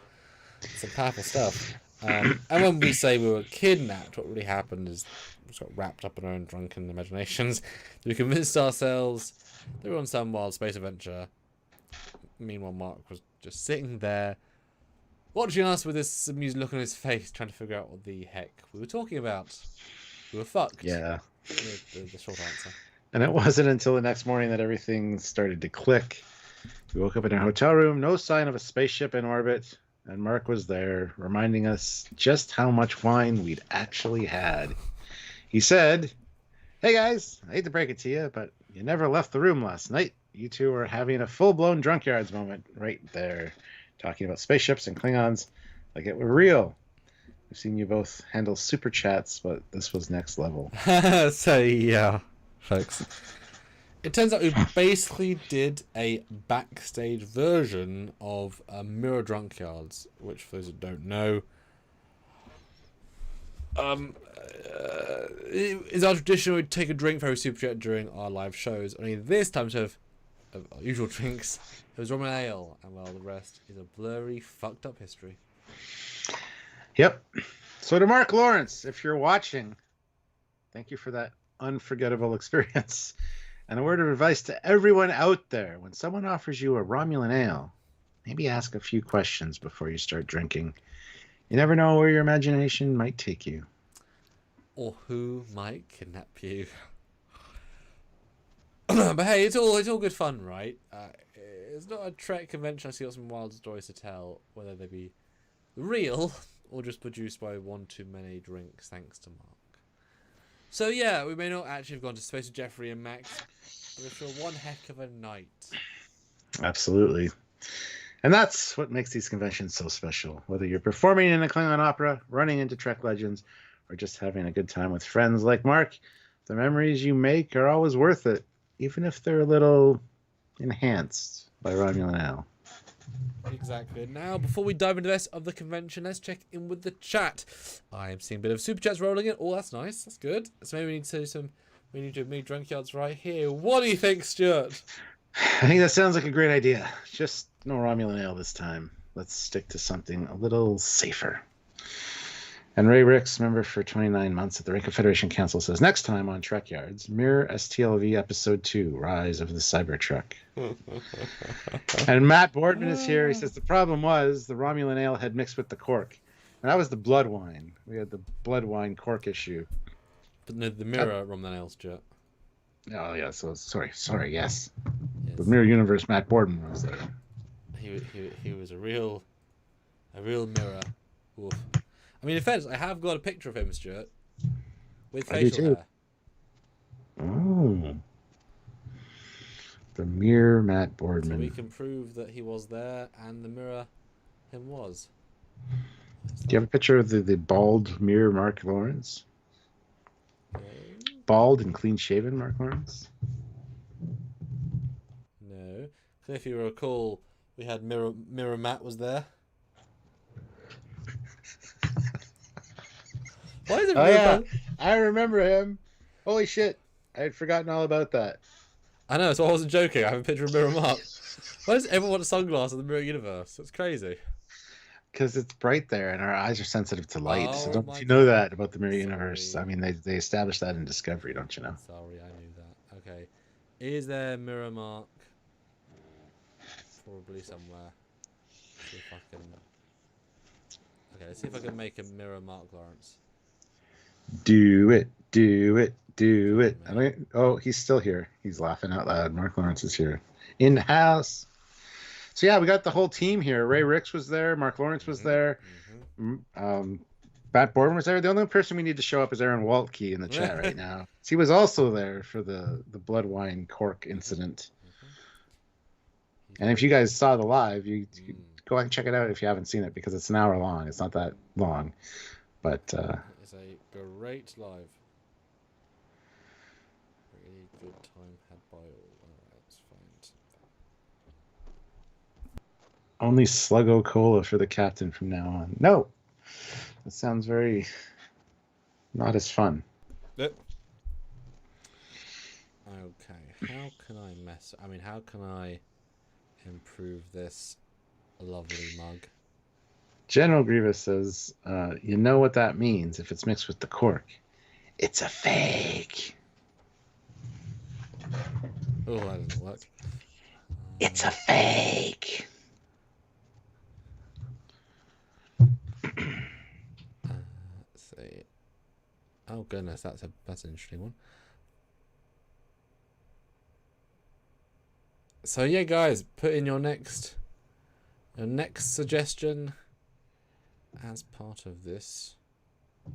powerful stuff. And when we say we were kidnapped, what really happened is we got wrapped up in our own drunken imaginations. We convinced ourselves that we were on some wild space adventure. Meanwhile, Mark was just sitting there, watching us with this amused look on his face, trying to figure out what the heck we were talking about. We were fucked. Yeah. The short answer. And it wasn't until the next morning that everything started to click. We woke up in our hotel room, no sign of a spaceship in orbit, and Mark was there, reminding us just how much wine we'd actually had. He said, "Hey guys, I hate to break it to you, but you never left the room last night. You two were having a full-blown drunkyards moment right there, talking about spaceships and Klingons like it were real. I've seen you both handle super chats, but this was next level." So yeah, folks. It turns out we basically did a backstage version of Mirror Drunkyards, which for those who don't know, is our tradition. We'd take a drink for a super chat during our live shows. Only this time, instead of of our usual drinks. It was rum and ale, and well, the rest is a blurry, fucked up history. Yep. So to Mark Lawrence, if you're watching, thank you for that unforgettable experience. And a word of advice to everyone out there: when someone offers you a Romulan ale, maybe ask a few questions before you start drinking. You never know where your imagination might take you. Or who might kidnap you. But hey, it's all good fun, right? It's not a Trek convention. I still got some wild stories to tell, whether they be real or just produced by one too many drinks, thanks to Mark. So yeah, we may not actually have gone to space with Jeffrey and Max, but it's sure one heck of a night. Absolutely. And that's what makes these conventions so special. Whether you're performing in a Klingon opera, running into Trek Legends, or just having a good time with friends like Mark, the memories you make are always worth it, even if they're a little enhanced by Romulan ale. Exactly. Now, before we dive into the rest of the convention, let's check in with the chat. I am seeing a bit of super chats rolling in. Oh, that's nice. That's good. So maybe we need to do some. We need to meet Trekyards right here. What do you think, Stuart? I think that sounds like a great idea. Just no Romulan ale this time. Let's stick to something a little safer. And Ray Ricks, member for 29 months at the Rank Federation Council, says, next time on Trekyards, Mirror STLV Episode 2, Rise of the Cybertruck. And Matt Boardman is here. He says, the problem was the Romulan ale had mixed with the cork. And that was the blood wine. We had the blood wine cork issue. But no, the mirror Romulan ale, Stuart. Oh, yeah. So, sorry, yes. The Mirror Universe Matt Boardman was there. He was a real mirror. Oof. I mean, in fairness, I have got a picture of him, Stuart, with facial hair. Oh. The mirror Matt Boardman. So we can prove that he was there and the mirror him was. Do you have a picture of the bald mirror Mark Lawrence? No. Bald and clean-shaven Mark Lawrence? No. So if you recall, we had Mirror Matt was there. Why is it yeah. I remember him. Holy shit. I had forgotten all about that. I know, so I wasn't joking. I have a picture of Mirror Mark. Why does everyone want a sunglass in the Mirror Universe? That's crazy. Because it's bright there and our eyes are sensitive to light. Oh, so don't you know that about the Mirror Universe? I mean, they established that in Discovery, don't you know? Sorry, I knew that. Okay. Is there Mirror Mark? Probably somewhere. See if I can... Okay, let's see if I can make a Mirror Mark Lawrence. Do it. I mean, oh, he's still here. He's laughing out loud. Mark Lawrence is here. In the house. So yeah, we got the whole team here. Ray Ricks was there. Mark Lawrence was there. Matt Bourne was there. The only person we need to show up is Aaron Waltke in the chat right now. He was also there for the blood wine cork incident. And if you guys saw the live, you go ahead and check it out if you haven't seen it, because it's an hour long. It's not that long, but it's a great live. Really good time had by all. Alright, let's find. Only Sluggo Cola for the captain from now on. No, that sounds very not as fun. Yep. Okay, how can I mess? I mean, how can I improve this lovely mug? General Grievous says, you know what that means if it's mixed with the cork. It's a fake. Oh, that doesn't work. It's a fake. Let's see. Oh goodness, that's an interesting one. So yeah, guys, put in your next suggestion as part of this.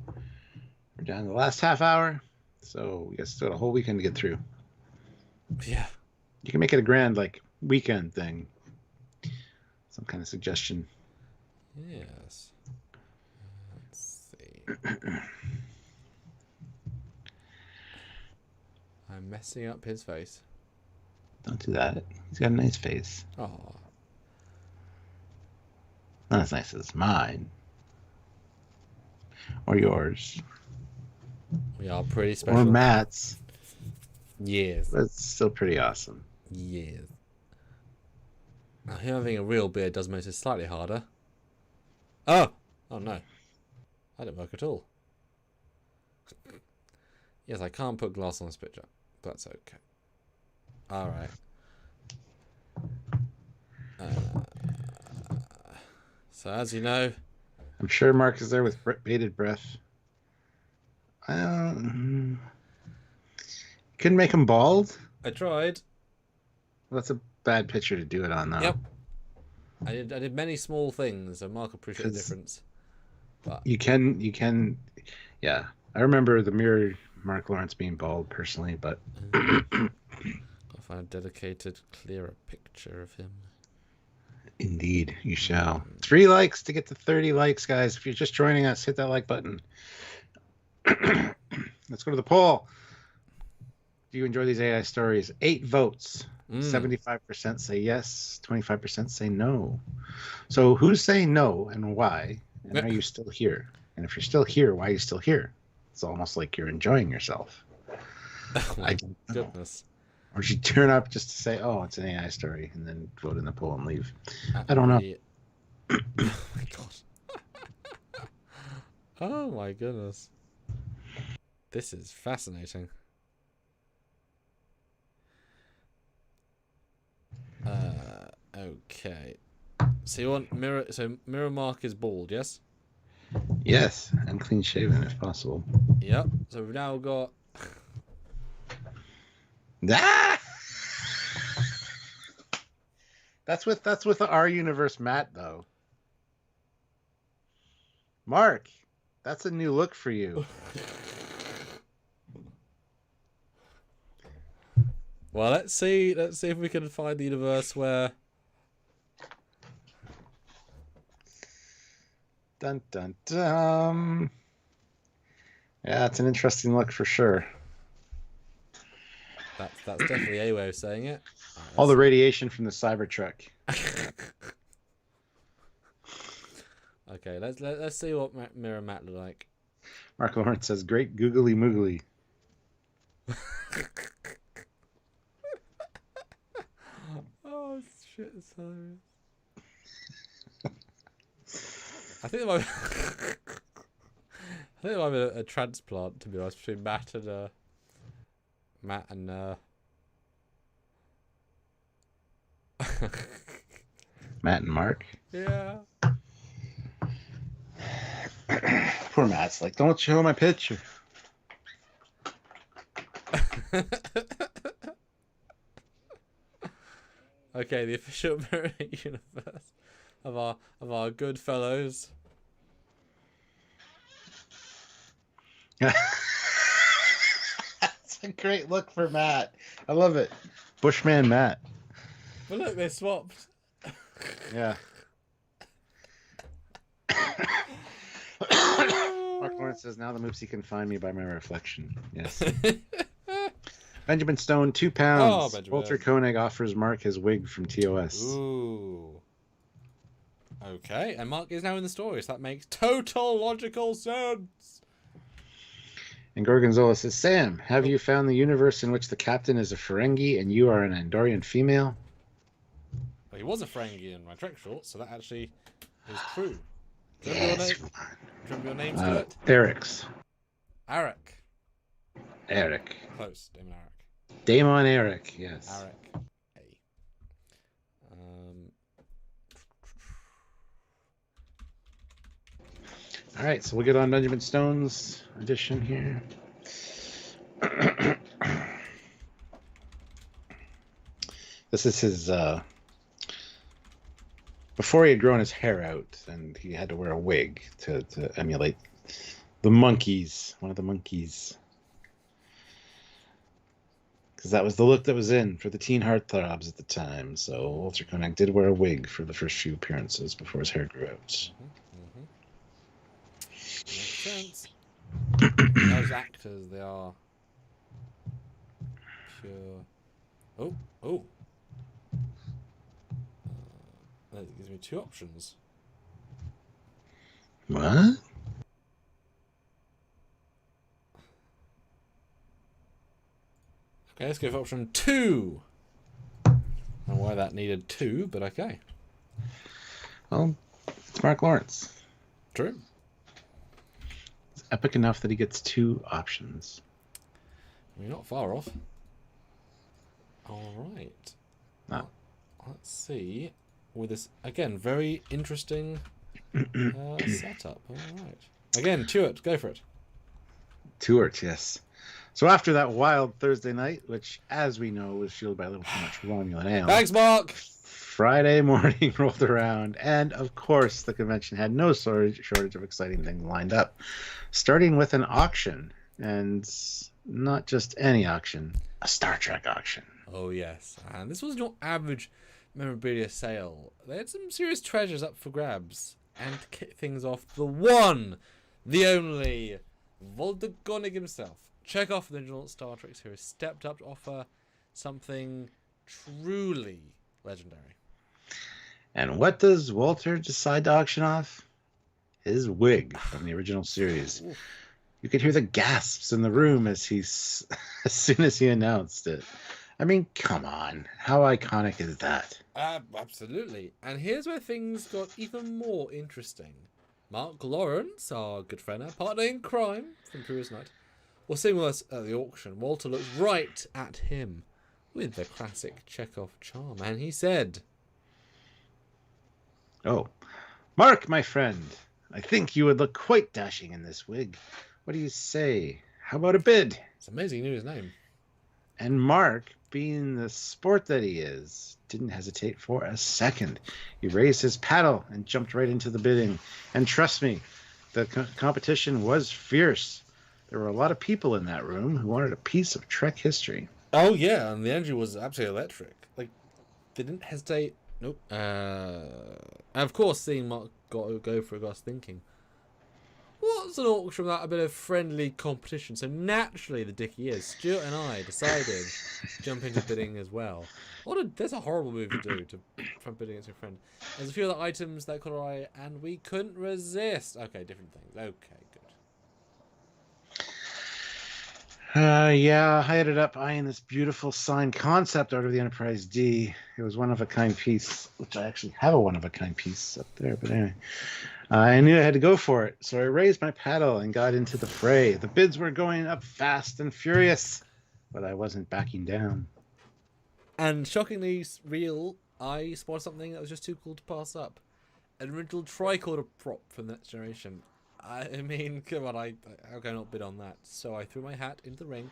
We're down to the last half hour, so we got still a whole weekend to get through. Yeah, you can make it a grand weekend thing. Some kind of suggestion. Yes. Let's see. I'm messing up his face. Don't do that. He's got a nice face. Oh. Not as nice as mine. Or yours. We are pretty special. Or Matt's. Yes. But it's still pretty awesome. Yes. Now, having a real beard does make it slightly harder. Oh! Oh no. That didn't work at all. Yes, I can't put glass on this picture. That's okay. Alright. So as you know... I'm sure Mark is there with bated breath. Couldn't make him bald? I tried. Well, that's a bad picture to do it on, though. Yep. I did many small things, so Mark appreciated the difference. But you can, yeah. I remember the mirror Mark Lawrence being bald personally, but I'll find a dedicated, clearer picture of him. Indeed, you shall. 3 likes to get to 30 likes, guys. If you're just joining us, hit that like button. Let's go to the poll. Do you enjoy these AI stories? 8 votes. 75% say yes, 25% say no. So who's saying no and why? And are you still here? And if you're still here, why are you still here? It's almost like you're enjoying yourself. Oh my goodness. Or should you turn up just to say, oh, it's an AI story, and then vote in the poll and leave? I don't know. Oh my god. Oh my goodness. This is fascinating. Okay. So you want mirror? So mirror Mark is bald, yes? Yes, and clean shaven if possible. Yep. So we've now got. Ah! That's with the R universe Matt though. Mark, that's a new look for you. Well, let's see if we can find the universe where. Dun dun dun. Yeah, it's an interesting look for sure. That's definitely a way of saying it. All the radiation from the Cybertruck. Okay, let's see what Mirror Matt look like. Mark Lawrence says, "Great googly moogly." Oh shit! It's hilarious. I think there might be a transplant, to be honest, between Matt and Matt and Mark. Yeah. Poor Matt's like, don't show my picture. Okay, the official mirror universe of our good fellows. That's a great look for Matt. I love it. Bushman Matt. But look, they swapped. Yeah. Mark Lawrence says, now the Moopsie can find me by my reflection. Yes. Benjamin Stone, 2 pounds. Oh, Walter Koenig offers Mark his wig from TOS. Ooh. Okay, and Mark is now in the story, so that makes total logical sense. And Gorgonzola says, Sam, have you found the universe in which the captain is a Ferengi and you are an Andorian female? Well, he was a Ferengi in my Trek short, so that actually is true. Do you Yes. remember your name, Stuart? Eric's. Arik. Eric. Close, Damon Arik. Damon Eric, yes. Arik. A. All right, so we'll get on Benjamin Stone's edition here. This is his, before he had grown his hair out, and he had to wear a wig to emulate the monkeys, one of the monkeys. Because that was the look that was in for the teen heartthrobs at the time. So Walter Koenig did wear a wig for the first few appearances before his hair grew out. Makes sense. Those actors, they are pure. Oh. That gives me 2 options. What? Okay, let's go for option 2. And why that needed 2, but okay. Well, it's Mark Lawrence. True. It's epic enough that he gets 2 options. We're not far off. All right. No. Let's see. With this, again, very interesting setup. All right. Again, Stuart, go for it. Stuart, yes. So after that wild Thursday night, which, as we know, was fueled by a little too much Romulan ale. Thanks, Mark! Friday morning rolled around, and of course, the convention had no shortage of exciting things lined up. Starting with an auction, and not just any auction, a Star Trek auction. Oh, yes. And this was your average memorabilia sale. They had some serious treasures up for grabs. And to kick things off, the one, the only, Voldagonig himself. Chekhov, the original Star Trek series, stepped up to offer something truly legendary. And what does Walter decide to auction off? His wig from the original series. Ooh. You could hear the gasps in the room as soon as he announced it. I mean, come on. How iconic is that? Absolutely. And here's where things got even more interesting. Mark Lawrence, our good friend, our partner in crime from previous night, was sitting with us at the auction. Walter looked right at him with the classic Chekhov charm, and he said, "Oh, Mark, my friend, I think you would look quite dashing in this wig. What do you say? How about a bid?" It's amazing he knew his name. And Mark, being the sport that he is, didn't hesitate for a second. He raised his paddle and jumped right into the bidding. And trust me, the competition was fierce. There were a lot of people in that room who wanted a piece of Trek history. Oh, yeah, and the energy was absolutely electric. Like, they didn't hesitate. Nope. And of course, seeing Mark go for it, got us thinking, what's an auction without a bit of friendly competition? So naturally, the dick he is, Stuart and I decided to jump into bidding as well. That's a horrible move to do, from bidding against your friend. There's a few other items that caught our eye, and we couldn't resist. Okay, different things. Okay, good. Yeah, I ended up eyeing this beautiful signed concept art of the Enterprise D. It was one-of-a-kind piece, which I actually have a one-of-a-kind piece up there, but anyway. I knew I had to go for it, so I raised my paddle and got into the fray. The bids were going up fast and furious, but I wasn't backing down. And shockingly real, I spotted something that was just too cool to pass up. An original tricorder prop from Next Generation. I mean, come on, how can I not bid on that? So I threw my hat into the ring,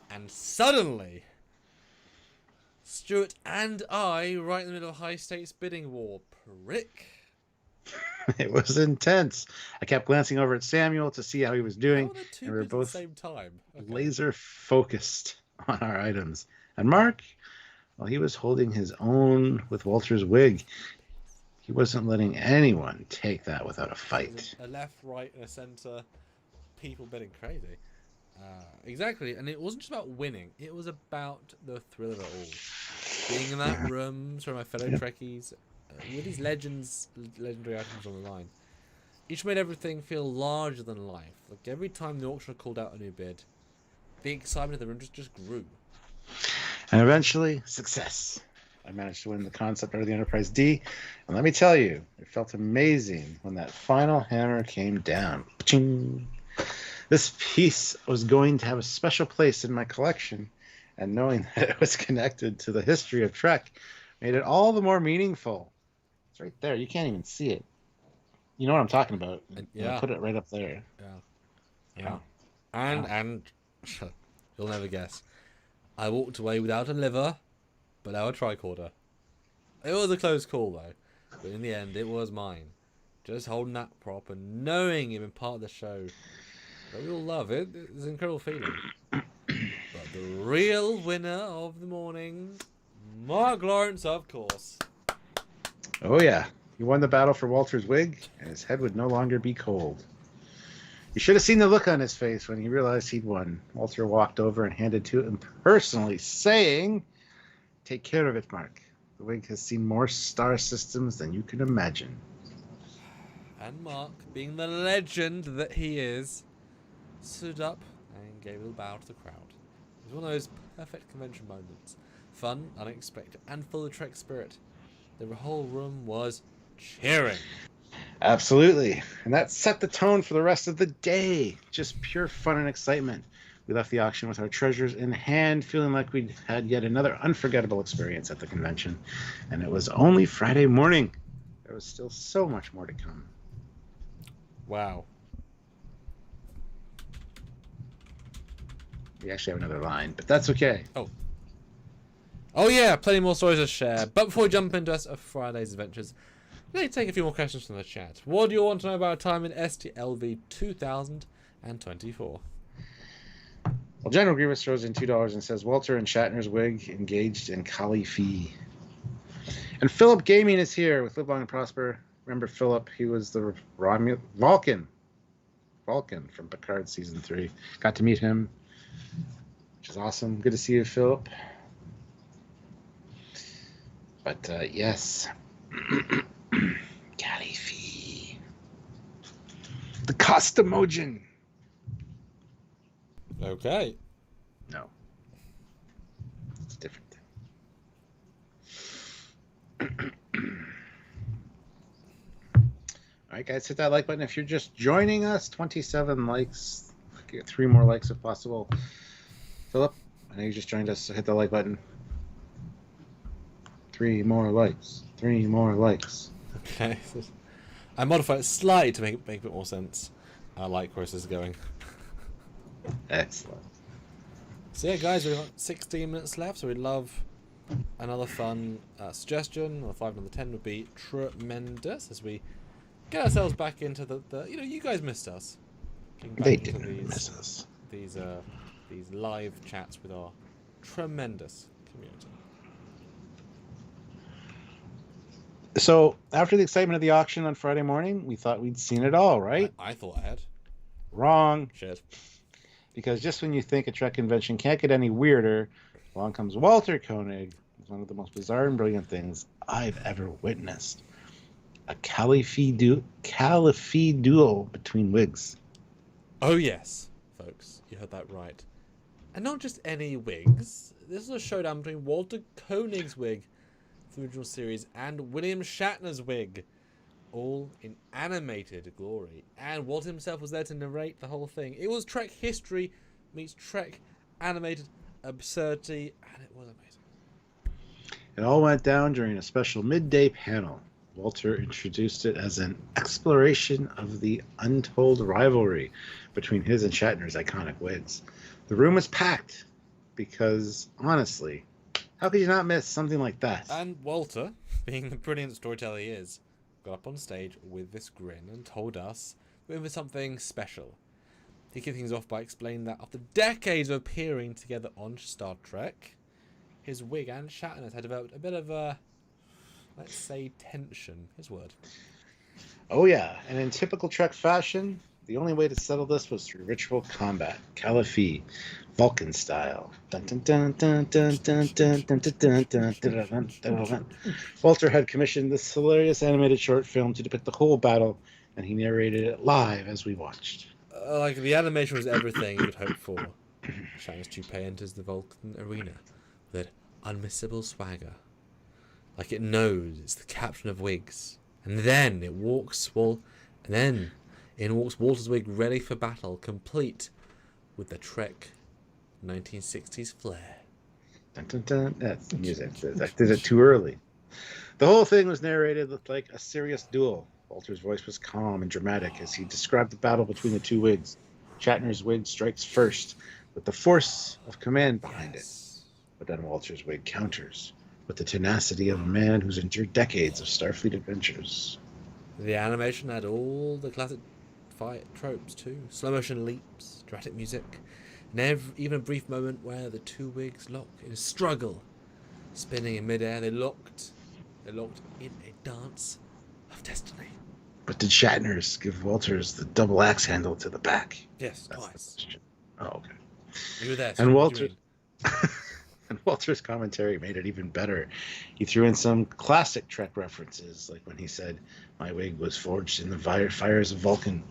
and suddenly, Stuart and I, right in the middle of a high-stakes bidding war. Prick. It was intense. I kept glancing over at Samuel to see how he was doing, and we were both at the same time. Okay. Laser focused on our items. And Mark, well, he was holding his own with Walter's wig. He wasn't letting anyone take that without a fight. A left, right, and a centre. People bidding crazy. Exactly, and it wasn't just about winning. It was about the thrill of it all. Being in that room, sorry, my fellow Trekkies, with these legendary items on the line. Each made everything feel larger than life. Like every time the auctioneer called out a new bid, the excitement of the room just grew. And eventually, success. I managed to win the concept art of the Enterprise D, and let me tell you, it felt amazing when that final hammer came down. Ching. This piece was going to have a special place in my collection, and knowing that it was connected to the history of Trek made it all the more meaningful. It's right there. You can't even see it. You know what I'm talking about. Yeah. I'll put it right up there. Yeah. And you'll never guess. I walked away without a liver, but now a tricorder. It was a close call, though. But in the end, it was mine. Just holding that prop and knowing it been part of the show that we all love. It's an incredible feeling. But the real winner of the morning, Mark Lawrence, of course. Oh, yeah. He won the battle for Walter's wig, and his head would no longer be cold. You should have seen the look on his face when he realized he'd won. Walter walked over and handed to him personally, saying, "Take care of it, Mark. The wig has seen more star systems than you can imagine." And Mark, being the legend that he is, stood up and gave a little bow to the crowd. It was one of those perfect convention moments. fun, unexpected, and full of Trek spirit. The whole room was cheering. Absolutely. And that set the tone for the rest of the day. Just pure fun and excitement. We left the auction with our treasures in hand, feeling like we'd had yet another unforgettable experience at the convention. And it was only Friday morning. There was still so much more to come. Wow. We actually have another line, but that's okay. Oh yeah, plenty more stories to share. But before we jump into Friday's adventures, let's take a few more questions from the chat. What do you want to know about our time in STLV 2024? Well, General Grievous throws in $2 and says Walter and Shatner's wig engaged in Kali Fi. And Philip Gaming is here with Live Long and Prosper. Remember Philip? He was the Vulcan from Picard Season 3. Got to meet him, which is awesome. Good to see you, Philip. But, yes. Kali Fi. The Costamojin. Okay. No. It's different. Alright guys, hit that like button if you're just joining us. 27 likes. Get 3 more likes if possible. Philip, I know you just joined us, so hit the like button. 3 more likes. 3 more likes. Okay. I modified it slightly to make a bit more sense. I like where this is going. Excellent. So yeah, guys, we've got 16 minutes left, so we'd love another fun suggestion. Or 5 another 10 would be tremendous as we get ourselves back into the you guys missed us. They didn't miss us. These live chats with our tremendous community. So, after the excitement of the auction on Friday morning, we thought we'd seen it all, right? I thought I had. Wrong. Shit. Because just when you think a Trek convention can't get any weirder, along comes Walter Koenig. It's one of the most bizarre and brilliant things I've ever witnessed. A Kali Fi duel between wigs. Oh yes, folks, you heard that right. And not just any wigs. This is a showdown between Walter Koenig's wig from the original series and William Shatner's wig, all in animated glory. And Walter himself was there to narrate the whole thing. It was Trek history meets Trek animated absurdity, and it was amazing. It all went down during a special midday panel. Walter introduced it as an exploration of the untold rivalry between his and Shatner's iconic wigs. The room was packed because, honestly, how could you not miss something like that? And Walter, being the brilliant storyteller he is, got up on stage with this grin and told us it was something special. He kicked things off by explaining that after decades of appearing together on Star Trek, his wig and Shatner's had developed a bit of a, let's say, tension. His word. Oh yeah, and in typical Trek fashion, the only way to settle this was through ritual combat, Kali Fi, Vulcan style. Dun, dun, dun, dun, dun, dun, dun, dun, dun, dun, dun, dun, dun. Walter had commissioned this hilarious animated short film to depict the whole battle, and he narrated it live as we watched. Like, the animation was everything you would hope for. Shatner's toupee enters the Vulcan arena with that unmissable swagger. Like it knows it's the captain of wigs. And then it walks, in walks Walter's wig ready for battle, complete with the Trek 1960s flair. Dun, dun, dun. That's music. I did it too early. The whole thing was narrated like a serious duel. Walter's voice was calm and dramatic as he described the battle between the two wigs. Shatner's wig strikes first with the force of command behind it. But then Walter's wig counters with the tenacity of a man who's endured decades of Starfleet adventures. The animation had all the classic fight tropes too. Slow motion leaps, dramatic music, and even a brief moment where the two wigs lock in a struggle. Spinning in midair, they locked in a dance of destiny. But did Shatner's give Walter's the double axe handle to the back? Yes, That's twice. Oh, okay. You were there. And Walter... And Walter's commentary made it even better. He threw in some classic Trek references, like when he said, "My wig was forged in the fires of Vulcan,"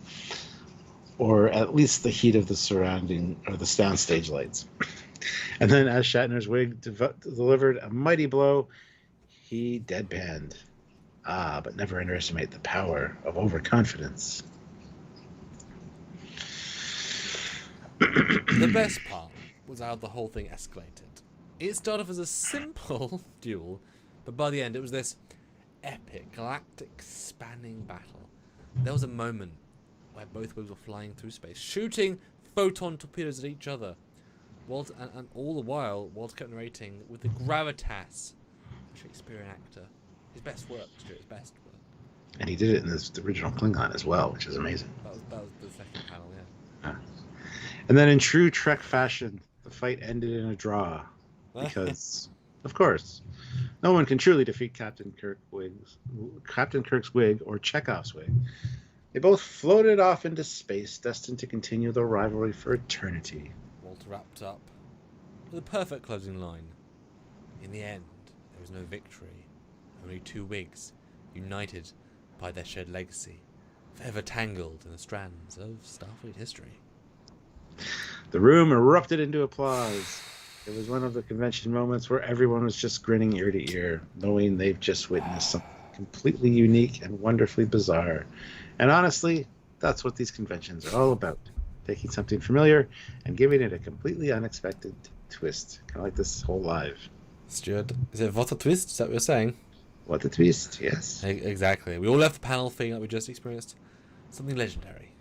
or at least the heat of the surrounding or the soundstage lights. And then as Shatner's wig delivered a mighty blow, he deadpanned. Ah, but never underestimate the power of overconfidence. The best part was how the whole thing escalated. It started off as a simple duel, but by the end it was this epic, galactic, spanning battle. There was a moment where both wigs were flying through space, shooting photon torpedoes at each other. Walt, and all the while, Walt kept narrating with the gravitas of a Shakespearean actor. His best work, to do his best work. And he did it in the original Klingon as well, which is amazing. That was the second panel, yeah. And then in true Trek fashion, the fight ended in a draw. Because, of course, no one can truly defeat Captain Kirk's wig or Chekhov's wig. They both floated off into space, destined to continue the rivalry for eternity. Walter wrapped up with a perfect closing line. In the end, there was no victory. Only two wigs, united by their shared legacy, forever tangled in the strands of Starfleet history. The room erupted into applause. It was one of the convention moments where everyone was just grinning ear to ear, knowing they've just witnessed something completely unique and wonderfully bizarre. And honestly, that's what these conventions are all about. Taking something familiar and giving it a completely unexpected twist. Kind of like this whole live. Stuart, is it what a twist? Is that what you're saying? What a twist, yes. Exactly. We all left the panel feeling like we just experienced something legendary.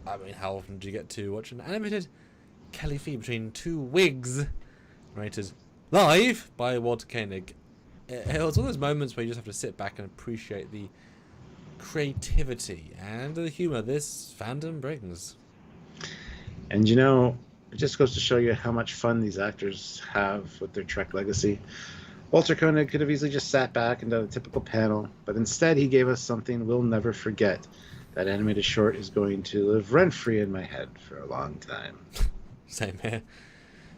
I mean, how often do you get to watch an animated Kelly feed between two wigs narrated live by Walter Koenig? It was one of those moments where you just have to sit back and appreciate the creativity and the humor this fandom brings. And you know, it just goes to show you how much fun these actors have with their Trek legacy. Walter Koenig could have easily just sat back and done a typical panel, but instead he gave us something we'll never forget. That animated short is going to live rent-free in my head for a long time. Same here.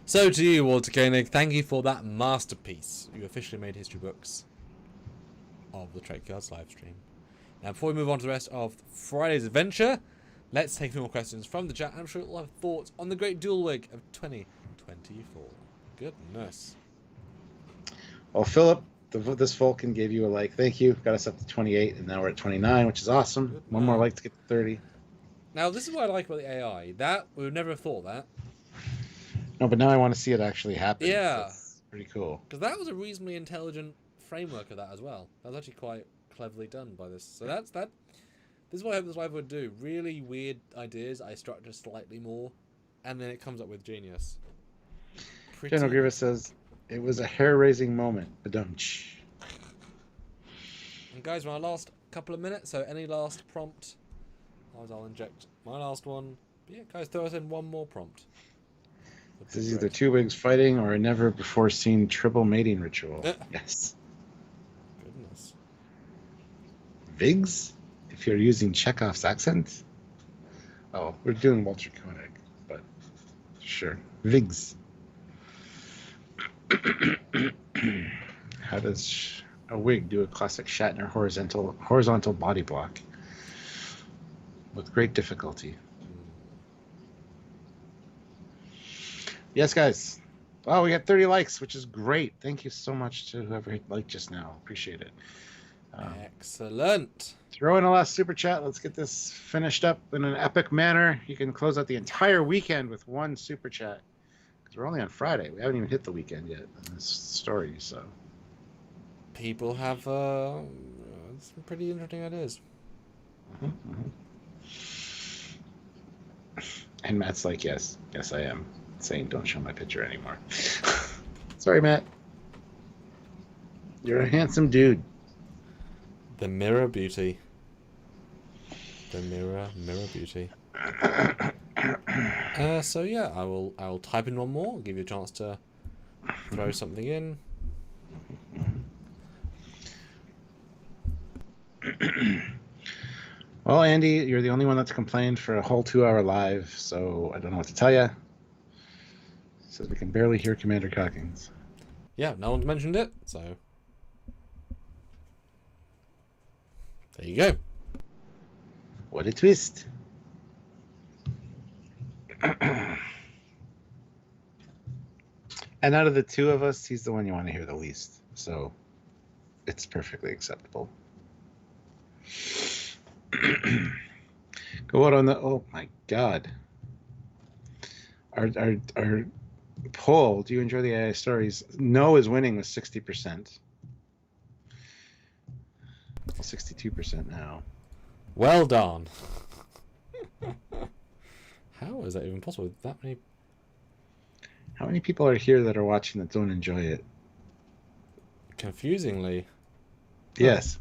So to you, Walter Koenig, thank you for that masterpiece. You officially made history books of the Trekyards live stream. Now, before we move on to the rest of Friday's adventure, let's take a few more questions from the chat. I'm sure you'll have thoughts on the great duel wig of 2024. Goodness. Well, Philip, this Vulcan gave you a like. Thank you. Got us up to 28, and now we're at 29, which is awesome. Good One man. more like to get to 30. Now, this is what I like about the AI. That, we would never have thought that. No, but now I want to see it actually happen. Yeah. That's pretty cool. Because that was a reasonably intelligent framework of that as well. That was actually quite cleverly done by this. So that's that. This is what I hope this live would do. Really weird ideas, I structure slightly more, and then it comes up with genius. General Grievous says, it was a hair-raising moment. Badumch. And guys, my last couple of minutes, so any last prompt, I'll inject my last one. But yeah, guys, throw us in one more prompt. This is either two wigs fighting or a never-before-seen triple mating ritual. Yes. Goodness. Vigs? If you're using Chekhov's accent? Oh, we're doing Walter Koenig, but sure. Vigs. How does a wig do a classic Shatner horizontal body block? With great difficulty. Yes, guys. Wow, we got 30 likes, which is great. Thank you so much to whoever hit like just now. Appreciate it. Excellent. Throw in a last super chat. Let's get this finished up in an epic manner. You can close out the entire weekend with one super chat. Because we're only on Friday. We haven't even hit the weekend yet in this story, so. People have some pretty interesting ideas. And Matt's like, yes, I am. Saying don't show my picture anymore. Sorry, Matt. You're a handsome dude. The mirror beauty. The mirror beauty. So yeah, I will type in one more. Give you a chance to throw something in. Well, Andy, you're the only one that's complained for a whole 2-hour live, so I don't know what to tell you. Says we can barely hear Commander Cockings. Yeah, no one's mentioned it, so there you go. What a twist. And out of the two of us, he's the one you want to hear the least. So it's perfectly acceptable. Go out on the... Oh, my God. Our poll, do you enjoy the AI stories? No is winning with 60%. 62% now. Well done. How is that even possible with that many? How many people are here that are watching that don't enjoy it? Confusingly. Yes.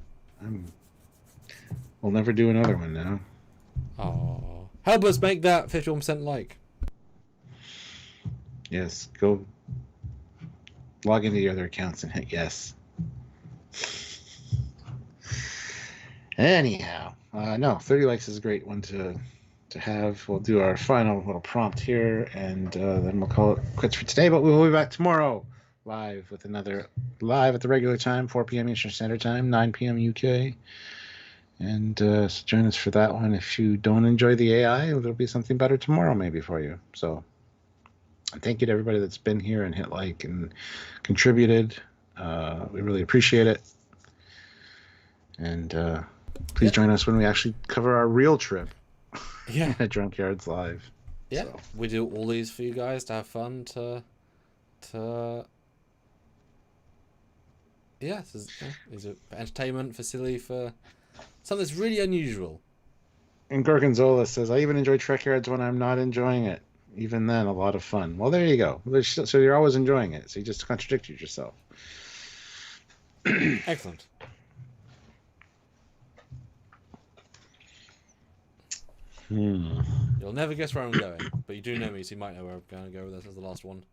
We'll never do another one now. Oh, help us make that 51% like. Yes, go log into your other accounts and hit yes. Anyhow, no, 30 likes is a great one to have. We'll do our final little prompt here, and then we'll call it quits for today. But we will be back tomorrow, live at the regular time, 4 p.m. Eastern Standard Time, 9 p.m. UK. And so join us for that one. If you don't enjoy the AI, there'll be something better tomorrow maybe for you. So thank you to everybody that's been here and hit like and contributed. We really appreciate it. And please join us when we actually cover our real trip at Trekyards Live. Yeah, so. We do all these for you guys to have fun, is it entertainment, facility for something that's really unusual. And Gorgonzola says, I even enjoy Trekyards when I'm not enjoying it. Even then, a lot of fun. Well, there you go. So you're always enjoying it. So you just contradicted yourself. Excellent. You'll never guess where I'm going, but you do know me, so you might know where I'm going to go with this as the last one.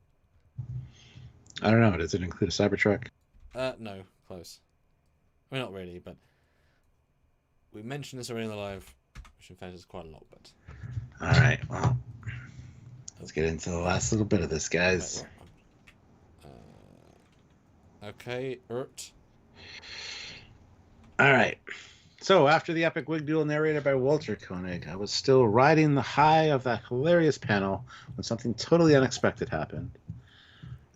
I don't know. Does it include a Cybertruck? No, close. I mean, not really, but we mentioned this already in the live, which in fact is quite a lot. But all right, well, let's get into the last little bit of this, guys. Okay, Ert. All right. So, after the epic wig duel narrated by Walter Koenig, I was still riding the high of that hilarious panel when something totally unexpected happened.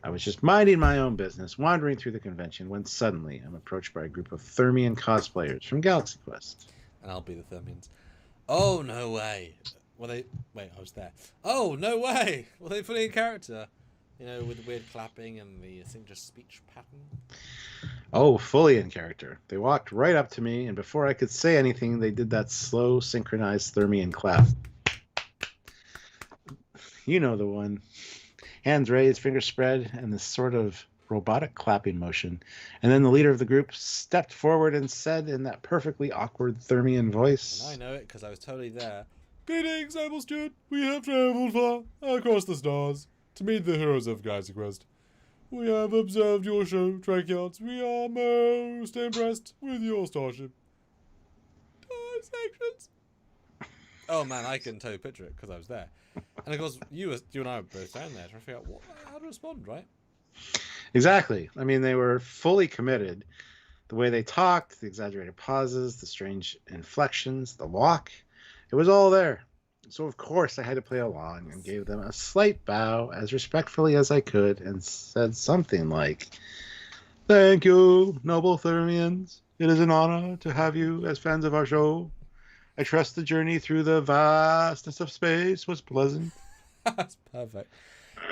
I was just minding my own business, wandering through the convention, when suddenly I'm approached by a group of Thermian cosplayers from Galaxy Quest. And I'll be the Thermians. Oh, no way. Wait, I was there. Oh, no way. Were they fully in character? You know, with the weird clapping and the signature speech pattern? Oh, fully in character. They walked right up to me, and before I could say anything, they did that slow, synchronized Thermian clap. You know the one. Hands raised, fingers spread, and this sort of robotic clapping motion. And then the leader of the group stepped forward and said in that perfectly awkward Thermian voice... And I know it because I was totally there. Greetings, Able Stewart. We have traveled far across the stars to meet the heroes of Galaxy Quest. We have observed your show, Trekyards. We are most impressed with your starship. Dissections. Oh man, I can totally picture it because I was there. And of course, you and I were both down there trying to figure out how to respond, right? Exactly. I mean, they were fully committed. The way they talked, the exaggerated pauses, the strange inflections, the walk, it was all there. So, of course, I had to play along and gave them a slight bow as respectfully as I could and said something like, "Thank you, noble Thermians. It is an honor to have you as fans of our show. I trust the journey through the vastness of space was pleasant." That's perfect.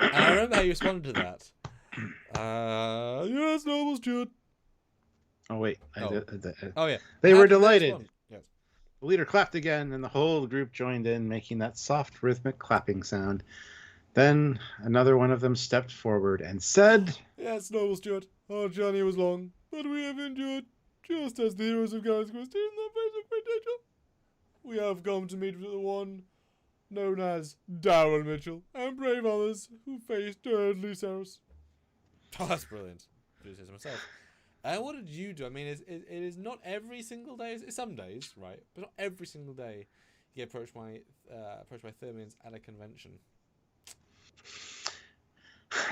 And I remember how you responded to that. Yes, noble Stewart. Oh, wait. Oh, yeah. They were delighted. The leader clapped again, and the whole group joined in, making that soft, rhythmic clapping sound. Then another one of them stepped forward and said, "Yes, noble Stewart, our journey was long, but we have endured, just as the heroes of Galaxy Quest did in the face of great danger. We have come to meet the one known as Darren Mitchell, and brave others who faced deadly sorrows." Oh, that's brilliant. I say so myself. And what did you do? I mean, it is not every single day. It's some days, right? But not every single day you get approached by Thermians at a convention.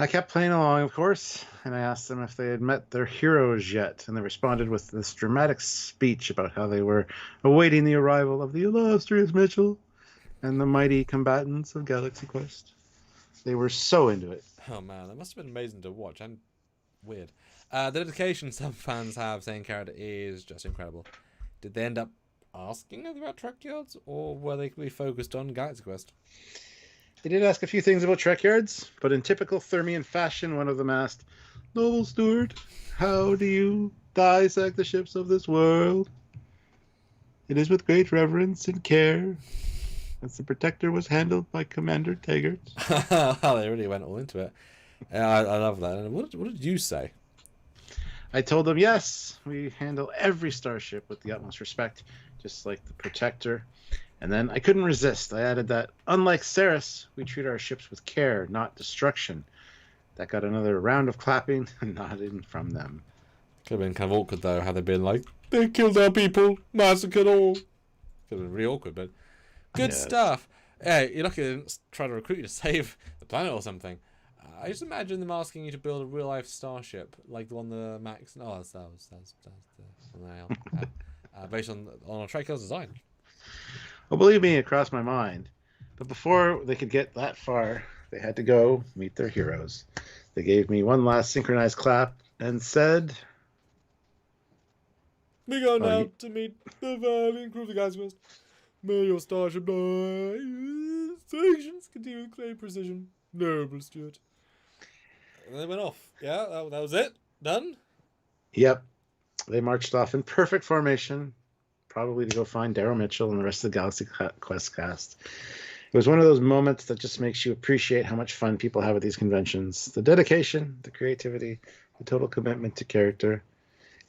I kept playing along, of course, and I asked them if they had met their heroes yet, and they responded with this dramatic speech about how they were awaiting the arrival of the illustrious Mitchell and the mighty combatants of Galaxy Quest. They were so into it. Oh man, that must have been amazing to watch and weird. The dedication some fans have saying character is just incredible. Did they end up asking about Trekyards, or were they really focused on Galaxy Quest? They did ask a few things about Trekyards, but in typical Thermian fashion, one of them asked, "Noble Steward, how do you dissect the ships of this world? It is with great reverence and care, as the Protector was handled by Commander Trekyards." They really went all into it. Yeah, I love that. And what did you say? I told them, yes, we handle every starship with the utmost respect, just like the Protector. And then I couldn't resist. I added that, unlike Ceres, we treat our ships with care, not destruction. That got another round of clapping and nodding from them. Could have been kind of awkward, though, had they been like, they killed our people, massacred all. Could have been really awkward, but good stuff. Yeah, you're lucky they didn't try to recruit you to save the planet or something. I just imagine them asking you to build a real-life starship, like the one the Max... Oh, that was something else. Based on a Trekyards design. Well, believe me, it crossed my mind. But before they could get that far, they had to go meet their heroes. They gave me one last synchronized clap and said... We go now to meet the valiant crew of the Galaxy Quest. May your starship die. Stations continue with great precision. Noble Steward. And they went off. Yeah, that was it. Done? Yep. They marched off in perfect formation, probably to go find Daryl Mitchell and the rest of the Galaxy Quest cast. It was one of those moments that just makes you appreciate how much fun people have at these conventions. The dedication, the creativity, the total commitment to character.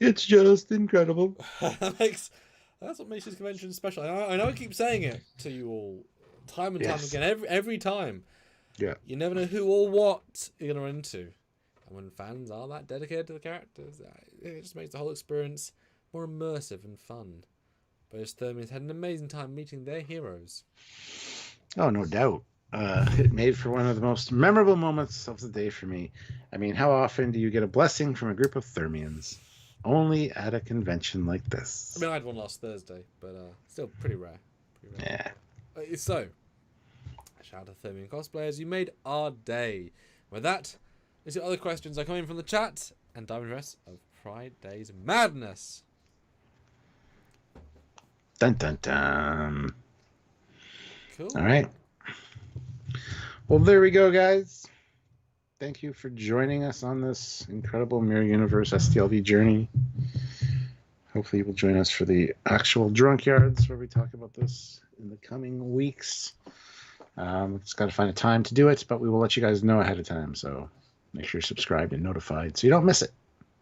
It's just incredible. That's what makes this convention special. I know I keep saying it to you all, time and time again, every time. Yeah. You never know who or what you're going to run into. And when fans are that dedicated to the characters, it just makes the whole experience more immersive and fun. Both Thermians had an amazing time meeting their heroes. Oh, no doubt. It made for one of the most memorable moments of the day for me. I mean, how often do you get a blessing from a group of Thermians? Only at a convention like this. I mean, I had one last Thursday, but still pretty rare. Yeah. So, shout out to Thermian cosplayers. You made our day. With that, let's see what other questions are coming from the chat and dive into the rest of Friday's madness. Dun dun dun. Cool. All right. Well, there we go, guys. Thank you for joining us on this incredible Mirror Universe STLV journey. Hopefully you will join us for the actual Drunk Yards where we talk about this in the coming weeks. Just got to find a time to do it, but we will let you guys know ahead of time. So make sure you're subscribed and notified so you don't miss it.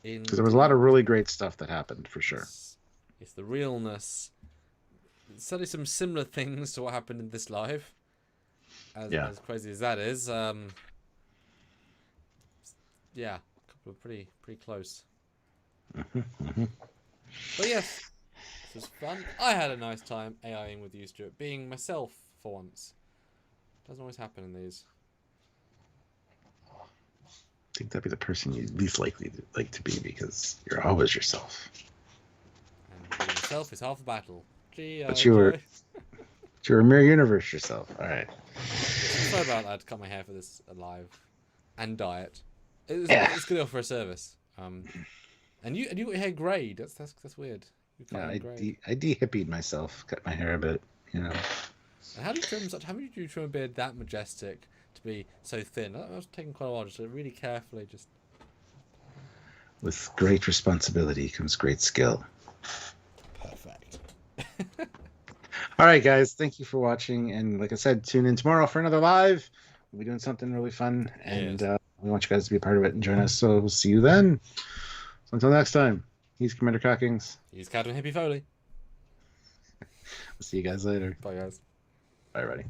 Because there was a lot of really great stuff that happened for sure. It's the realness. Certainly some similar things to what happened in this live. As crazy as that is. Yeah, a couple of pretty close. But yes, this was fun. I had a nice time AIing with you, Stuart, being myself for once. Doesn't always happen in these. I think that'd be the person you least likely to be because you're always yourself. And being yourself is half the battle. But you're a Mirror Universe yourself. All right. Sorry about that. I had to cut my hair for this live and diet. It's good enough for a service. And you got your hair greyed. That's weird. I de-hippied myself. Cut my hair a bit. You know. And how do you trim a beard that majestic to be so thin? That was taking quite a while, just really carefully. Just with great responsibility comes great skill. Perfect. All right, guys. Thank you for watching, and like I said, tune in tomorrow for another live. We'll be doing something really fun, and we want you guys to be a part of it and join us. So we'll see you then. So until next time, he's Commander Cockings. He's Captain Hippie Foley. We'll see you guys later. Bye, guys. Bye, everybody.